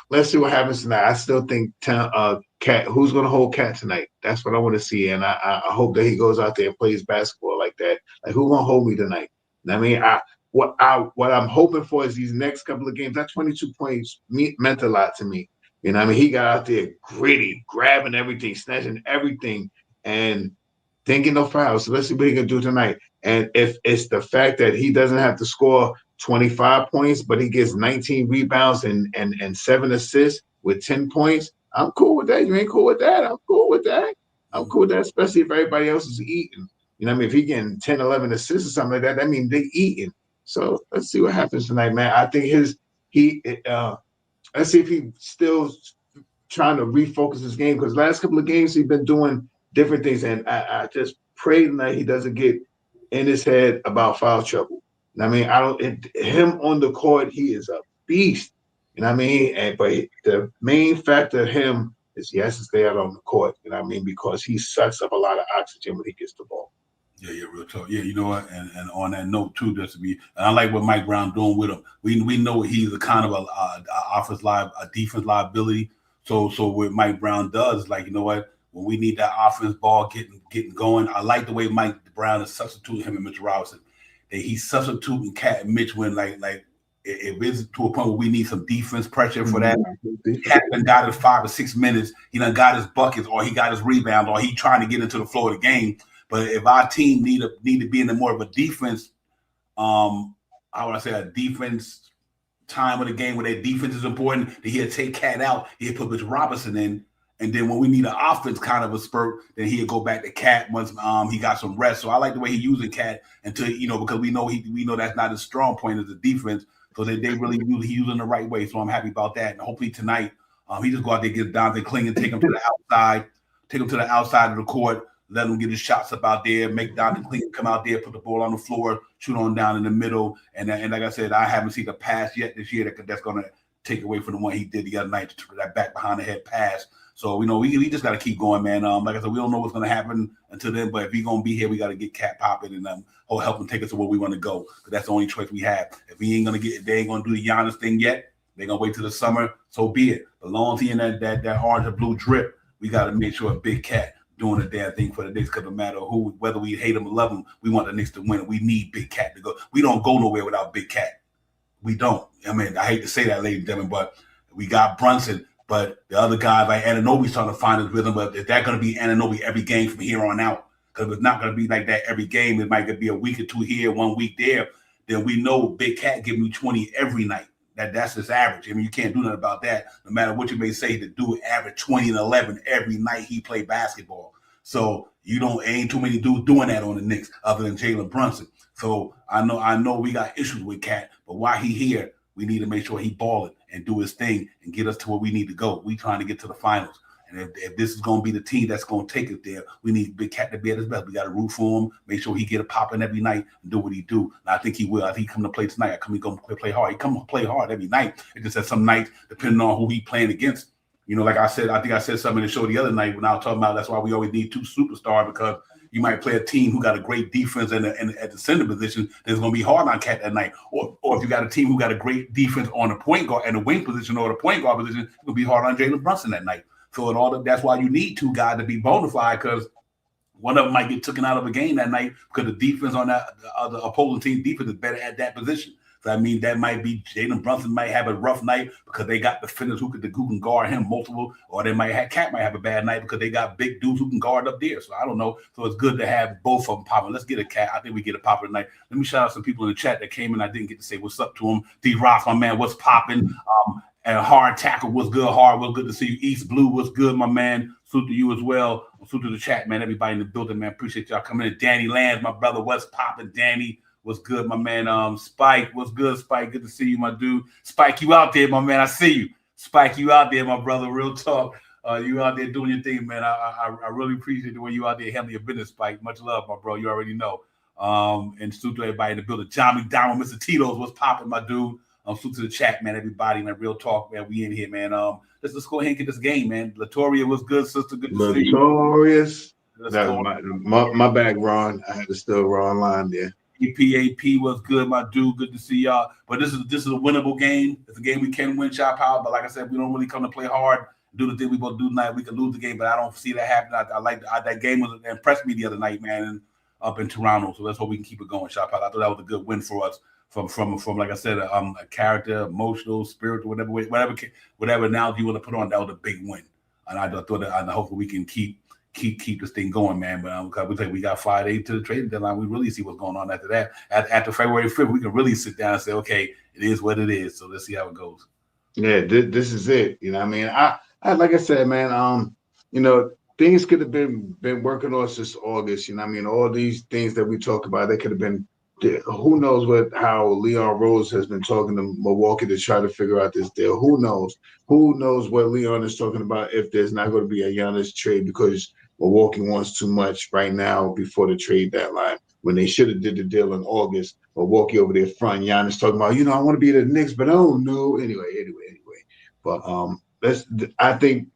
let's see what happens tonight. I still think Cat, who's going to hold Cat tonight? That's what I want to see. And I hope that he goes out there and plays basketball like that. Like, who's going to hold me tonight? I mean, what I'm hoping for is these next couple of games. That 22 points meant a lot to me. You know, I mean, he got out there gritty, grabbing everything, snatching everything, and didn't get no fouls. So let's see what he can do tonight. And if it's the fact that he doesn't have to score 25 points, but he gets 19 rebounds and 7 assists with 10 points, I'm cool with that. You ain't cool with that? I'm cool with that. I'm cool with that, especially if everybody else is eating. You know what I mean? If he getting 10, 11 assists or something like that, that means they eating. So let's see what happens tonight, man. I think let's see if he's still trying to refocus his game, because last couple of games he's been doing different things. And I just pray tonight he doesn't get in his head about foul trouble. You know what I mean? Him on the court, he is a beast. You know what I mean? But the main factor of him is he has to stay out on the court. You know what I mean? Because he sucks up a lot of oxygen when he gets the ball. Yeah, real talk. Yeah, you know what? And on that note too, just to be, and I like what Mike Brown doing with him. We know he's a kind of a defense liability. So what Mike Brown does, like, you know what? When we need that offense ball getting going, I like the way Mike Brown is substituting him and Mitch Robinson. That he's substituting Cat and Mitch when like if it's to a point where we need some defense pressure for that. Cat done got it 5 or 6 minutes. He done got his buckets, or he got his rebound, or he trying to get into the flow of the game. But if our team need to be in more of a defense, I want to say a defense time of the game where their defense is important, then he'll take Cat out, he'll put Mitch Robinson in, and then when we need an offense kind of a spurt, then he'll go back to Cat once he got some rest. So I like the way he using Cat until, because we know that's not his strong point as a defense. So they really using the right way. So I'm happy about that. And hopefully tonight he just go out there, get Dante Clingan, take him to the outside of the court. Let him get his shots up out there, make Dante Clingan come out there, put the ball on the floor, shoot on down in the middle. And like I said, I haven't seen a pass yet this year that's going to take away from the one he did the other night, that back behind the head pass. So, we just got to keep going, man. Like I said, we don't know what's going to happen until then, but if he's going to be here, we got to get Cat popping and help him take us to where we want to go, because that's the only choice we have. If they ain't going to do the Giannis thing yet, they're going to wait till the summer, so be it. But long as he in that orange or blue drip, we got to make sure a Big Cat doing a damn thing for the Knicks, because no matter who, whether we hate him or love him, we want the Knicks to win. We need Big Cat to go. We don't go nowhere without Big Cat. We don't. I mean, I hate to say that, ladies and gentlemen, but we got Brunson, but the other guys like Anunoby's trying to find his rhythm. But is that going to be Anunoby every game from here on out? Because it's not going to be like that every game. It might be a week or two here, 1 week there. Then we know Big Cat giving you 20 every night. That's his average. I mean, you can't do nothing about that. No matter what you may say, the dude average 20 and 11 every night he play basketball. So ain't too many dudes doing that on the Knicks other than Jalen Brunson. So I know we got issues with Cat, but while he here, we need to make sure he balling and do his thing and get us to where we need to go. We trying to get to the finals. And if this is going to be the team that's going to take it there, we need Big Cat to be at his best. We got to root for him, make sure he get a popping every night and do what he do. And I think he will. I think he come to play tonight. He going to play hard. He come to play hard every night. It just that some nights, depending on who he playing against, like I said, I think I said something in the show the other night when I was talking about that's why we always need two superstars, because you might play a team who got a great defense and at the center position, it's going to be hard on Cat that night. Or if you got a team who got a great defense on the point guard and the wing position or the point guard position, it's going to be hard on Jalen Brunson that night. So that's why you need two guys to be bona fide, because one of them might get taken out of a game that night because the defense on the opposing team's defense is better at that position. So I mean, that might be Jalen Brunson might have a rough night because they got defenders who can guard him multiple, or Cat might have a bad night because they got big dudes who can guard up there. So I don't know. So it's good to have both of them popping. Let's get a Cat. I think we get a popper tonight. Let me shout out some people in the chat that came in. I didn't get to say what's up to them. D. Ross, my man, what's popping? And Hard Tackle, what's good? Hard, what's good to see you. East Blue, what's good, my man? Salute to you as well. Salute to the chat, man. Everybody in the building, man. Appreciate y'all coming in. Danny Lands, my brother, what's popping? Danny, what's good, my man? Spike, what's good, Spike? Good to see you, my dude. Spike, you out there, my man. I see you. Spike, you out there, my brother. Real talk. You out there doing your thing, man. I really appreciate the way you out there handling your business, Spike. Much love, my bro. You already know. And salute to everybody in the building. John McDonald, Mr. Tito's, what's popping, my dude? Salute to the chat, man. Everybody, man. Real talk, man. We in here, man. Let's go ahead and get this game, man. Latoria was good, sister. Good to see you. Latorious. My bag, Ron. I had to still Ron line there. EPAP was good, my dude. Good to see y'all. But this is a winnable game. It's a game we can win, shot power. But like I said, we don't really come to play hard, do the thing we both do tonight. We can lose the game, but I don't see that happening. I like that game was impressed me the other night, man, and up in Toronto. So let's hope we can keep it going, shot power. I thought that was a good win for us. From like I said, a character, emotional, spiritual, whatever analogy you want to put on, that was a big win. And I thought that, and hopefully we can keep this thing going, man. But we got 5 days to the trading deadline. We really see what's going on after that. After February 5th, we can really sit down and say, okay, it is what it is. So let's see how it goes. Yeah, this is it. You know what I mean? I like I said, man, things could have been working on since August. You know what I mean? All these things that we talk about, they could have been. Who knows how Leon Rose has been talking to Milwaukee to try to figure out this deal? Who knows? Who knows what Leon is talking about if there's not going to be a Giannis trade because Milwaukee wants too much right now before the trade deadline when they should have did the deal in August. Milwaukee over there front, Giannis talking about, I want to be the Knicks, but I don't know. Anyway. But I think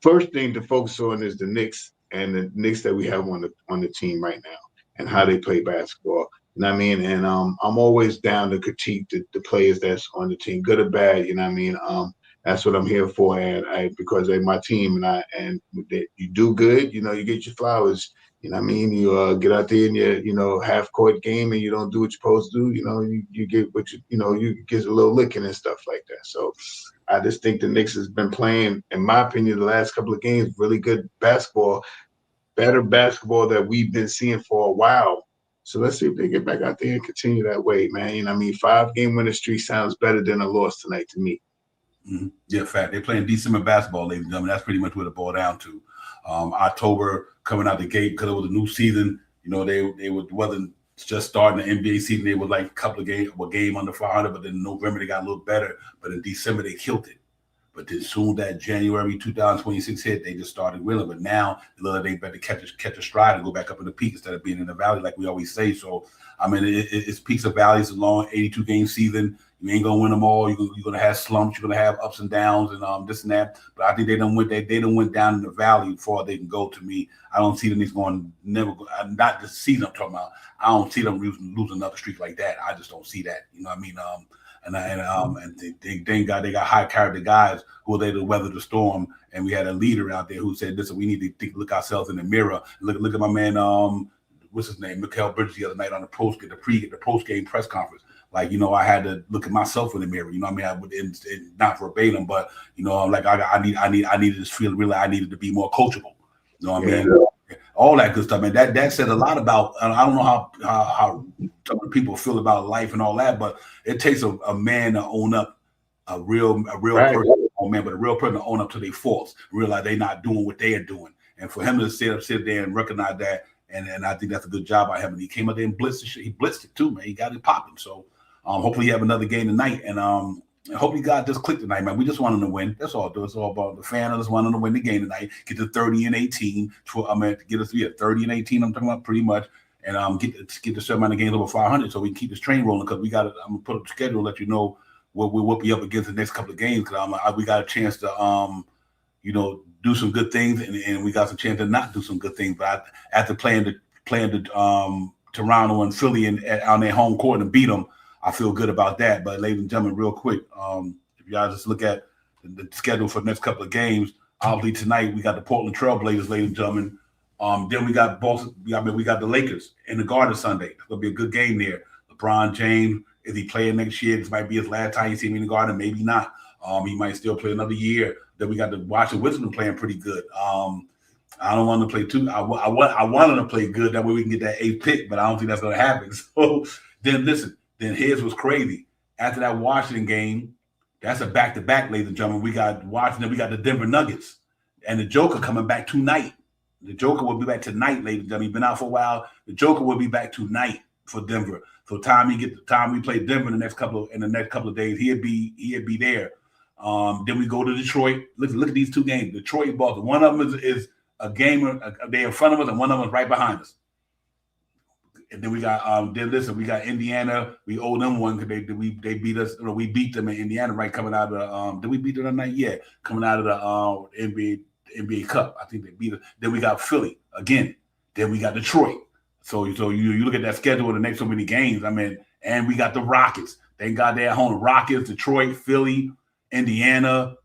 first thing to focus on is the Knicks and the Knicks that we have on the team right now, and how they play basketball. You know what I mean? And I'm always down to critique the players that's on the team, good or bad. You know what I mean? That's what I'm here for, and because they're my team, and you do good, you get your flowers. You know what I mean? You get out there in your half court game, and you don't do what you're supposed to do. You get what you get a little licking and stuff like that. So I just think the Knicks has been playing, in my opinion, the last couple of games, really good basketball. Better basketball that we've been seeing for a while. So let's see if they get back out there and continue that way, man. 5-game winning streak sounds better than a loss tonight to me. Mm-hmm. Yeah, fact. They're playing December basketball, ladies and gentlemen. That's pretty much what it boiled down to. October coming out the gate because it was a new season. They wasn't just starting the NBA season. They were like a game under 500, but then in November they got a little better. But in December they killed it. But then soon that January 2026 hit, they just started willing. But now they better catch a stride and go back up in the peak instead of being in the valley, like we always say. So I mean, it's peaks and valleys. A long 82-game season. You ain't gonna win them all. You're gonna have slumps. You're gonna have ups and downs and this and that. But I think they done went down in the valley before they can go. To me, I don't see them going not this season I'm talking about. I don't see them losing another streak like that. I just don't see that. You know what I mean? And they thank God they got high character guys who are there to weather the storm. And we had a leader out there who said, "Listen, we need to look ourselves in the mirror. Look at my man, what's his name, Mikal Bridges the other night on the post game press conference. Like, I had to look at myself in the mirror. You know what I mean? Not verbatim, but I needed this feeling. Really, I needed to be more coachable. You know what I mean? All that good stuff, man. That said a lot about. I don't know how some people feel about life and all that, but it takes a man to own up, a real right. person, but a real person to own up to their faults, realize they're not doing what they are doing, and for him to sit there and recognize that, and I think that's a good job by him. And he came out there and blitzed the shit. He blitzed it too, man. He got it popping. So hopefully he have another game tonight, and I hope you guys just click tonight, man. We just want them to win. That's all. It's all about the fan. I just want them to win the game tonight. Get to 30-18. Get us to 30-18. I'm talking about pretty much, and get the certain amount of games over 500, so we can keep this train rolling. Because we got. I'm gonna put up the schedule, let you know what we'll be up against the next couple of games. Because we got a chance to do some good things, and we got some chance to not do some good things. But after playing the Toronto and Philly on their home court and beat them, I feel good about that. But ladies and gentlemen, real quick, if y'all just look at the schedule for the next couple of games, obviously tonight we got the Portland Trailblazers, ladies and gentlemen. Then we got Boston. We got the Lakers in the Garden Sunday. It's gonna be a good game there. LeBron James, is he playing next year? This might be his last time you see him in the Garden. Maybe not. He might still play another year. Then we got the Washington Wizards playing pretty good. I don't want to play too. I want them to play good. That way we can get that 8th pick, but I don't think that's going to happen. So then listen. Then his was crazy. After that Washington game, that's a back-to-back, ladies and gentlemen. We got Washington. We got the Denver Nuggets, and the Joker coming back tonight. The Joker will be back tonight, ladies and gentlemen. He's been out for a while. The Joker will be back tonight for Denver. So time we play Denver in the next couple of days, he'll be there. Then we go to Detroit. Look at these two games. Detroit and Boston. One of them is a game. They're in front of us, and one of them is right behind us. And then we got we got Indiana. We owe them one because they beat us. We beat them in Indiana right coming out of the. Did we beat them that night? Yeah, coming out of the NBA Cup. I think they beat us. Then we got Philly again. Then we got Detroit. So you look at that schedule of the next so many games. I mean, and we got the Rockets. Thank God they're at home. Rockets, Detroit, Philly, Indiana,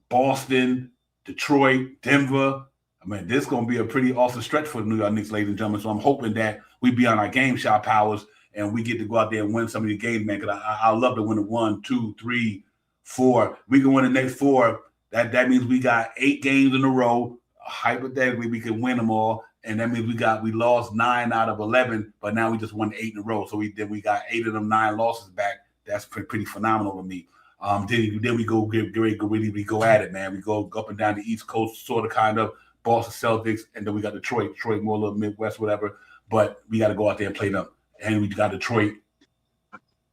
Boston, Detroit, Denver. I mean, this is going to be a pretty awesome stretch for the New York Knicks, ladies and gentlemen. So I'm hoping that we be on our game shot powers and we get to go out there and win some of these games, man. Because I love to win the 1, 2, 3, 4. We can win the next 4. That means we got 8 games in a row. Hypothetically, we can win them all, and that means we lost 9 out of 11, but now we just won 8 in a row. So we got 8 of them 9 losses back. That's pretty phenomenal to me. Then we go really go at it, man. We go up and down the East Coast, sort of kind of. Boston Celtics, and then we got Detroit more a little Midwest, whatever. But we got to go out there and play them. And we got Detroit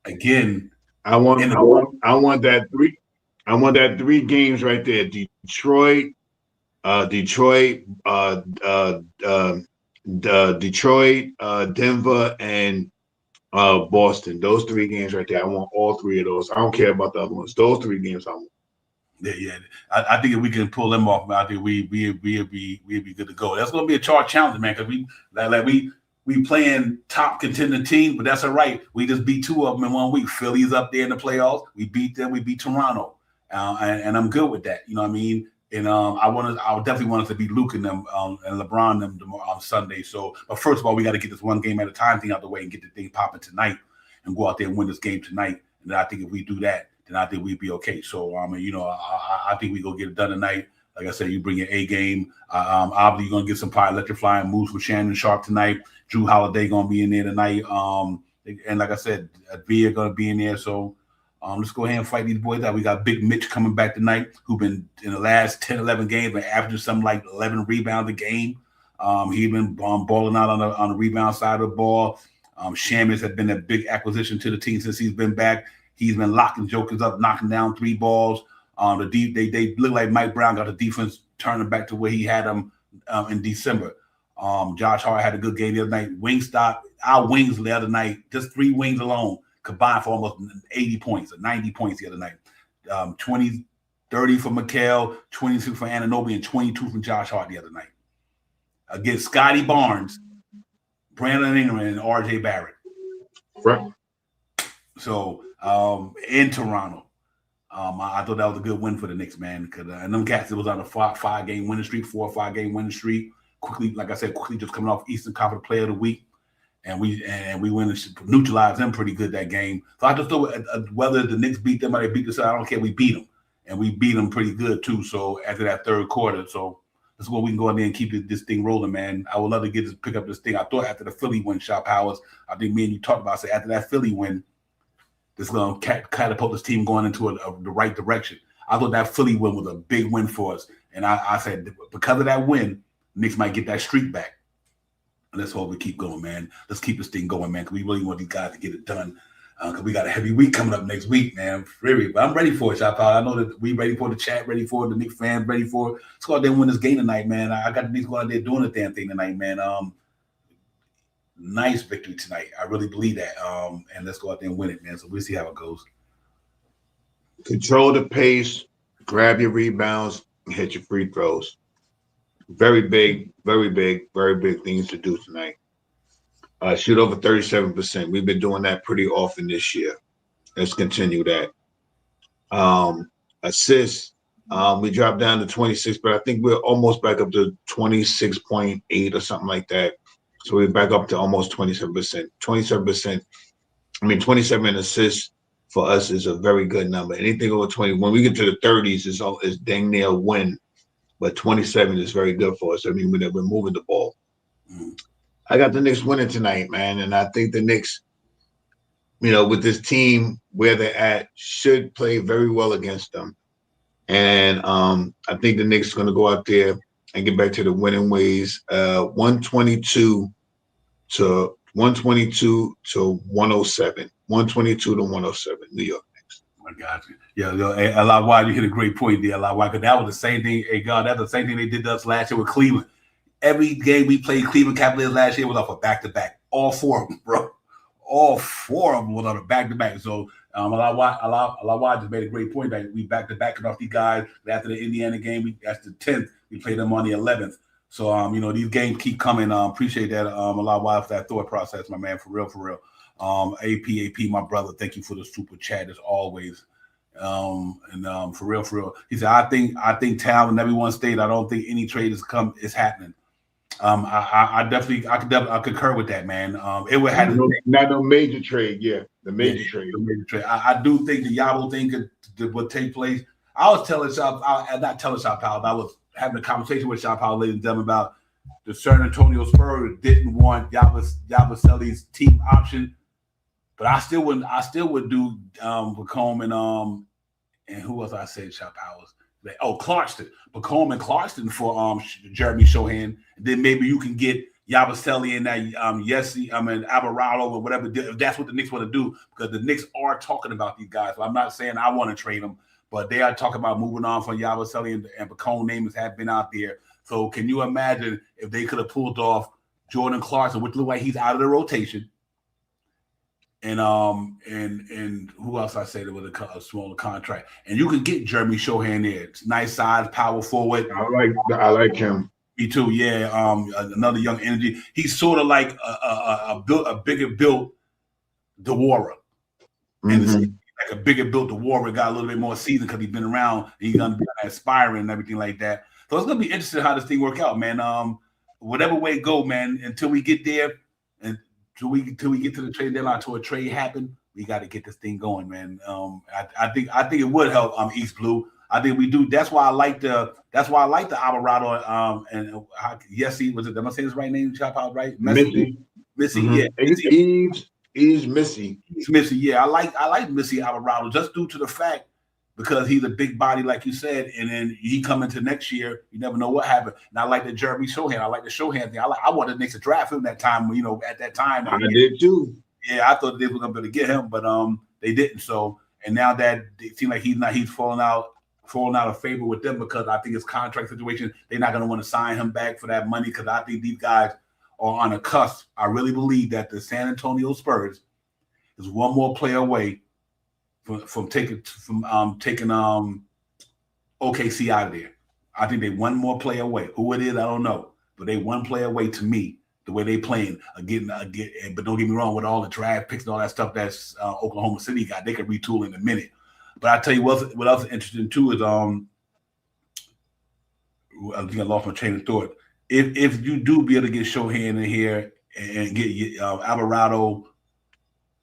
again. I want that 3. I want that 3 games right there. Detroit, Denver, and Boston. Those 3 games right there. I want all 3 of those. I don't care about the other ones. Those 3 games I want. Yeah. I think if we can pull them off, I think we'd be good to go. That's going to be a charge challenge, man, because we playing top contending teams, but that's all right. We just beat 2 of them in 1 week. Philly's up there in the playoffs. We beat them. We beat Toronto, and I'm good with that. You know what I mean? And I would definitely want us to beat Luke and them and LeBron them on Sunday. So, but first of all, we got to get this 1 game at a time thing out the way and get the thing popping tonight, and go out there and win this game tonight. And then I think if we do that, then I think we'd be okay. So, I think we go get it done tonight. Like I said, you bring your A game. Obviously, you're going to get some probably electrifying moves with Shannon Sharp tonight. Drew Holiday going to be in there tonight. And like I said, Via going to be in there. So, let's go ahead and fight these boys out. We got Big Mitch coming back tonight, who been in the last 10, 11 games, been averaging something like 11 rebounds a game. He's been balling out on the rebound side of the ball. Shamus has been a big acquisition to the team since he's been back. He's been locking jokers up, knocking down 3 balls. They look like Mike Brown got the defense turning back to where he had them in December. Josh Hart had a good game the other night. Wingstop, our wings the other night, just 3 wings alone combined for almost 80 points or 90 points the other night. 30 for Mikal, 22 for Anunoby, and 22 from Josh Hart the other night. Against Scotty Barnes, Brandon Ingram, and RJ Barrett. Right. So in Toronto. I thought that was a good win for the Knicks, man. Because and them cats, it was on a 4 or 5 game winning streak. Quickly, like I said, just coming off Eastern Conference Player of the Week, and we went and neutralized them pretty good that game. So I just thought whether the Knicks beat them or they beat us, I don't care. We beat them, and we beat them pretty good too. So after that 3rd quarter, so that's where we can go in there and keep this thing rolling, man. I would love to pick up this thing. I thought after the Philly win, Shop Powers, I think me and you talked about. After that Philly win, this is going to catapult this team going into the right direction. I thought that Philly win was a big win for us. And I said, because of that win, Knicks might get that streak back. And let's hope we keep going, man. Let's keep this thing going, man, because we really want these guys to get it done. Because we got a heavy week coming up next week, man. Really, but I'm ready for it, Shop. I know that we ready for the chat, ready for it, the Knicks fans, ready for it. Let's go out there and win this game tonight, man. I got the Knicks go out there doing the damn thing tonight, man. Nice victory tonight. I really believe that. And let's go out there and win it, man. So we'll see how it goes. Control the pace, grab your rebounds, and hit your free throws. Very big things to do tonight. Shoot over 37%. We've been doing that pretty often this year. Let's continue that. Assists, we dropped down to 26, but I think we're almost back up to 26.8 or something like that. So we're back up to almost 27%. 27%. I mean, 27 assists for us is a very good number. Anything over 20, when we get to the 30s, is dang near a win. But 27 is very good for us. I mean, we're moving the ball. I got the Knicks winning tonight, man. And I think the Knicks, with this team where they're at, should play very well against them. And I think the Knicks are going to go out there and get back to the winning ways. 122 to 107. 122 to 107, New York Knicks. I got you. Yeah, a lot wide. You hit a great point there, a lot wide. Because that was the same thing. Hey, God, that's the same thing they did to us last year with Cleveland. Every game we played Cleveland Cavaliers last year was off a back-to-back. All four of them, bro. All four of them was on a back-to-back. So a lot wide just made a great point that we back-to-back off these guys. After the Indiana game, that's the 10th. We played them on the 11th. So these games keep coming. Appreciate that a lot wide for that thought process, my man. For real. AP, my brother, thank you for the super chat as always. For real. He said, I think Tal and everyone stayed. I don't think any trade is happening. I concur with that, man. It would have not no major trade, the major trade. I do think the Yabo thing would take place. I was telling Shop, not telling Shop Powell, I was having a conversation with Shop Powell, ladies and gentlemen, about the San Antonio Spurs didn't want Yabusele's team option. But I still would do Pregame and who else I said Shop Powers? Clarkston. Pregame and Clarkston for Jeremy Shohan. And then maybe you can get Yabusele and that Alvarado or whatever. If that's what the Knicks want to do, because the Knicks are talking about these guys. So I'm not saying I want to trade them, but they are talking about moving on from Yabusele and Pregame names have been out there. So can you imagine if they could have pulled off Jordan Clarkson, which looked like he's out of the rotation? And who else I say that with a smaller contract, and you can get Jeremy Shohan there. It's nice size, power forward. I like him. Me too. Yeah. Another young energy. He's sort of like a bigger built Dewara, and like a bigger built Dewara, got a little bit more seasoned because he's been around. And he's gonna be aspiring and everything like that. So it's gonna be interesting how this thing work out, man. Whatever way it go, man. Until we get there, and till we get to the trade deadline, till a trade happen, we got to get this thing going, man. I think it would help East Blue. I think we do. That's why I like the Alvarado Yessie, was it? Am I saying his right name? Chop out right? Missy, yeah. He's Missy. He's Missy. Yeah, I like Missy Alvarado just due to the fact because he's a big body, like you said, and then he come into next year, you never know what happened. And I like the Jeremy Shohan. I like the Shohan thing. I wanted the Knicks to draft him that time. At that time, I did too. Yeah, I thought they were gonna be able to get him, but they didn't. So, and now that it seems like he's falling out of favor with them because I think his contract situation, they're not gonna want to sign him back for that money because I think these guys are on a cusp. I really believe that the San Antonio Spurs is one more player away from taking OKC out of there. I think they one more player away. Who it is, I don't know, but they one player away to me. The way they playing again, but don't get me wrong, with all the draft picks and all that stuff that's Oklahoma City got, they could retool in a minute. But I tell you what else is interesting too is I think I lost my train of thought. If you do be able to get Shohan in here and get Alvarado,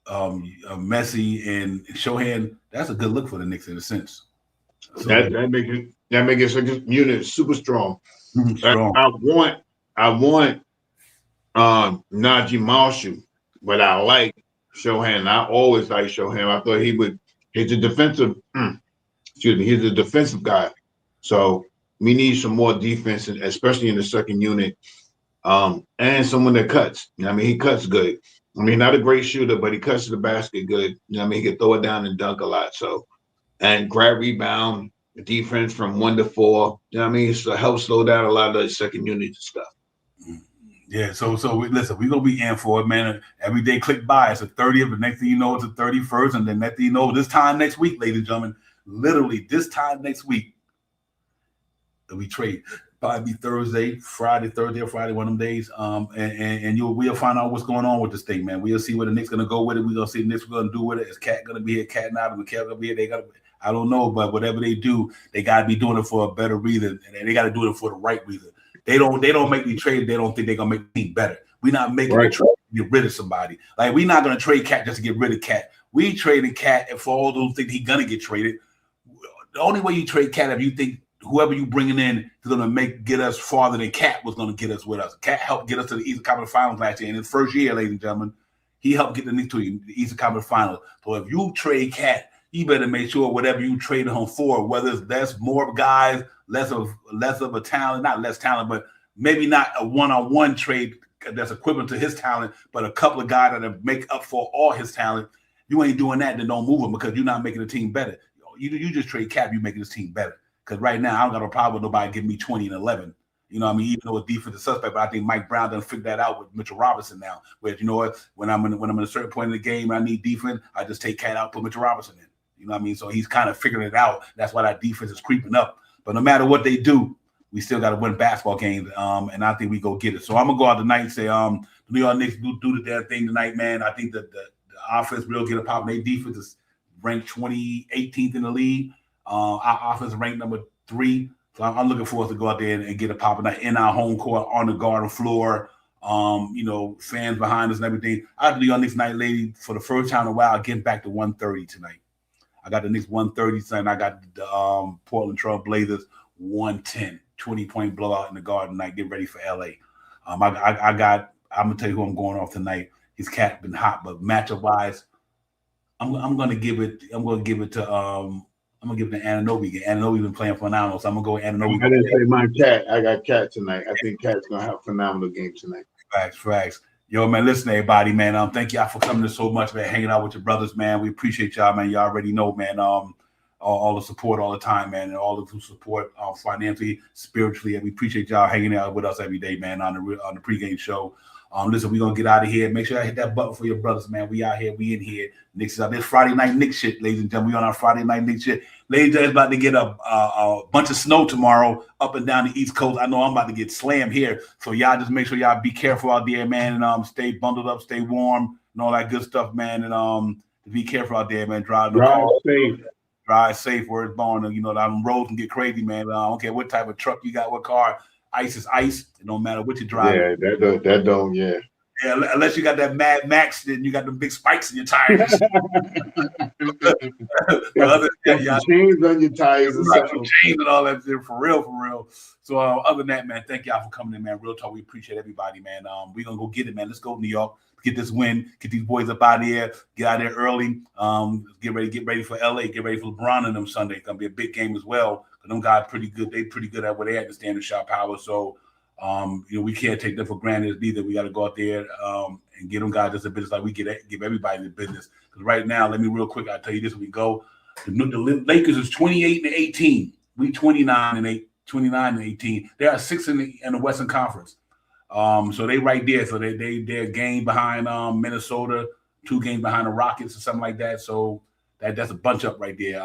Messi and Shohan, that's a good look for the Knicks in a sense. So, that make it a unit super strong. Strong. I want Najee Marshall, but I like Shohan. I always like Shohan. I thought he's a defensive, he's a defensive guy. So we need some more defense, especially in the second unit. And someone that cuts. He cuts good. I mean, not a great shooter, but he catches the basket good. You know what I mean? He can throw it down and dunk a lot. So, and grab rebound, defense from 1 to 4. You know what I mean? So help slow down a lot of the second unit stuff. Yeah, so listen, we're gonna be in for it, man. Every day click by. It's the 30th, the next thing you know, it's the 31st, and then next thing you know, this time next week, ladies and gentlemen, literally this time next week, we trade. Probably be Thursday, Thursday or Friday, one of them days. And we'll find out what's going on with this thing, man. We'll see where the Knicks gonna go with it. We're gonna see the Knicks gonna do with it. Is Cat gonna be here? Cat not, but Cat gonna be here. I don't know, but whatever they do, they gotta be doing it for a better reason, and they gotta do it for the right reason. They don't make me trade. They don't think they're gonna make the team better. We're not making a trade to get rid of somebody. Like, we're not gonna trade Cat just to get rid of Cat. We traded Cat, and for all those things he's gonna get traded. The only way you trade Cat if you think whoever you bringing in is gonna get us farther than Cat was gonna get us with us. Cat helped get us to the Eastern Conference Finals last year. In his first year, ladies and gentlemen, he helped get the Knicks to the Eastern Conference Finals. So if you trade Cat, you better make sure whatever you trade him for, whether it's less, more guys, less of a talent, not less talent, but maybe not a one-on-one trade that's equivalent to his talent, but a couple of guys that make up for all his talent. You ain't doing that, then don't move him, because you're not making the team better. You just trade Cap, you're making this team better. Because right now, I don't got a problem with nobody giving me 20 and 11. You know what I mean? Even though it's defensive suspect, but I think Mike Brown done figured that out with Mitchell Robinson now. Where, you know what, when I'm in a certain point in the game and I need defense, I just take Cat out, put Mitchell Robinson in. You know what I mean? So he's kind of figuring it out. That's why that defense is creeping up. But no matter what they do, we still got to win basketball games, and I think we go get it. So I'm going to go out tonight and say the New York Knicks do the damn thing tonight, man. I think that the offense will get a pop. Their defense is ranked 18th in the league. Our offense is ranked number 3. So I'm looking forward to go out there and get a pop tonight in our home court on the Garden floor. Fans behind us and everything. I have the New York Knicks night, lady, for the first time in a while, getting back to 130 tonight. I got the Knicks 130 tonight. I got the Portland Trail Blazers 110. 20-point blowout in the Garden night. Get ready for LA. I'm gonna tell you who I'm going off tonight. His Cat been hot, but matchup wise, I'm gonna give it to Anunoby. Anunoby been playing phenomenal, so I'm gonna go with Anunoby. I didn't say my Cat. I got Cat tonight. I think Cat's gonna have a phenomenal game tonight. Facts. Yo, man, listen, everybody, man. Thank y'all for coming in so much, man. Hanging out with your brothers, man. We appreciate y'all, man. Y'all already know, man. All the support all the time, man, and all the support financially, spiritually, and we appreciate y'all hanging out with us every day, man, on the pregame show. Listen, we're gonna get out of here. Make sure I hit that button for your brothers, man. We out here, we in here. Knicks is out. This Friday night Knicks shit, ladies and gentlemen. We on our Friday night Knicks shit. Ladies and gentlemen, about to get a bunch of snow tomorrow up and down the East Coast. I know I'm about to get slammed here, so y'all just make sure y'all be careful out there, man, and stay bundled up, stay warm, and all that good stuff, man. And be careful out there, man. Drive safe. Drive safe where it's born. You know, them roads can get crazy, man. I don't care what type of truck you got, what car. Ice is ice. It don't matter what you drive. Yeah, that don't. Yeah, unless you got that Mad Max, then you got the big spikes in your tires. Chains on your tires and stuff. Chains and all that shit, for real. So other than that, man, thank y'all for coming in, man. Real talk, we appreciate everybody, man. We're gonna go get it, man. Let's go to New York. Get this win, get these boys up out of here, get out of there early, get ready for LA, get ready for LeBron and them Sunday. It's gonna be a big game as well. Because them guys pretty good. They pretty good at what they understand the shot power. So we can't take them for granted either. We gotta go out there and get them guys just a business like we give everybody the business. Because right now, let me real quick, I'll tell you this, we go. The Lakers is 28 and 18. We 29 and 18. They are 6 in the Western Conference. So they right there. So they're a game behind Minnesota, 2 games behind the Rockets or something like that. So that's a bunch up right there.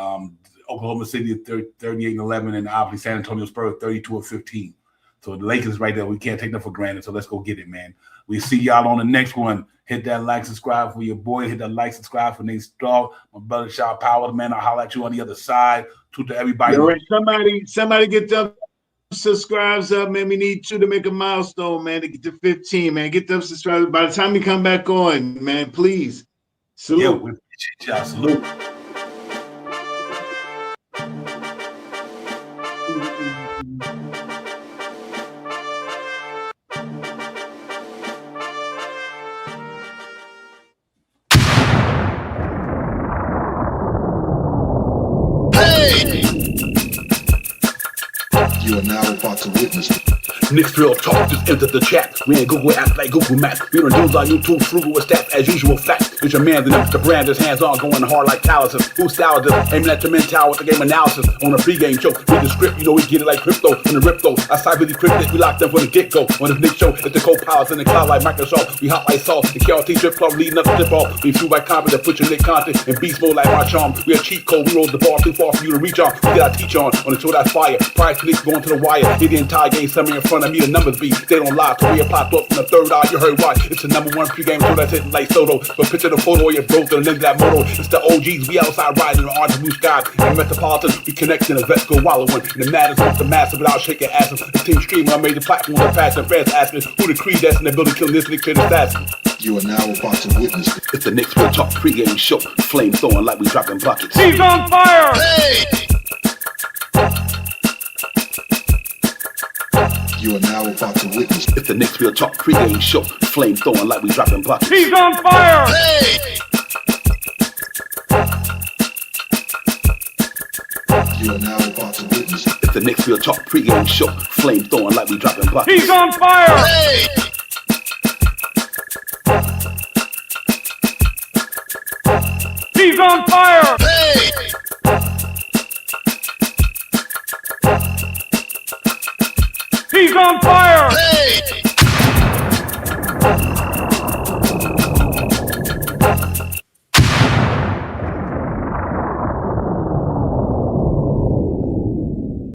Oklahoma City 38 and 11, and obviously San Antonio Spurs 32 and 15. So the Lakers right there, we can't take them for granted. So let's go get it, man. We see y'all on the next one. Hit that like, subscribe for your boy. Hit that like, subscribe for Nate Straw, my brother Shot Power, man. I'll holler at you on the other side. To everybody. All right, somebody get them subscribes up, man. We need 2 to make a milestone, man, to get to 15, man. Get them subscribers. By the time you come back on, man, please. Salute. Yeah, we appreciate y'all. Salute. You are now about to witness Knicks real talk, just enter the chat. We ain't Google apps like Google Maps. We don't use our YouTube frugal with stats as usual fact. It's your man, the Mr. Branders, hands on, going hard like calluses. Who's style just aiming at the mental with the game analysis on a pregame show. Read the script, you know we get it like crypto from the rip though. I side really cryptic, we locked them from the get go. On this Knicks show, it's the co-pilots in the cloud like Microsoft. We hot like sauce, the KRT drip club leading up the tip off. We fuel by confidence, put your Nick content in beast mode like my charm. We a cheat code, we roll the bar too far for you to reach on. We get our teach on the show that's fire. Prior to Knicks going to the wire. Hit the entire game, somewhere in front of me, the numbers be. They don't lie, career popped up from the third eye, you heard why. It's the #1 pregame show that's hitting like Soto. But picture the photo of your bro to the lens of that moto. It's the OGs, we outside riding on orange blue skies. In Metropolitan, we connect in the vets go wallowing. And the matters with the massive without shaking asses. The team streaming on major platforms and passion fans asking who the creed that's in the building killing this Knicks kid assassin. You are now about to witness. It's the Knicks Real Talk pregame show. Flame throwing like we dropping buckets. He's on fire! You are now about to witness. It's the Knicks Real Talk pregame show. Flame throwing like we dropping buckets. He's on fire! You are now about to witness. It's the Knicks Real Talk pregame show. Flame throwing like we dropping buckets. He's on fire! He's on fire! He's on fire!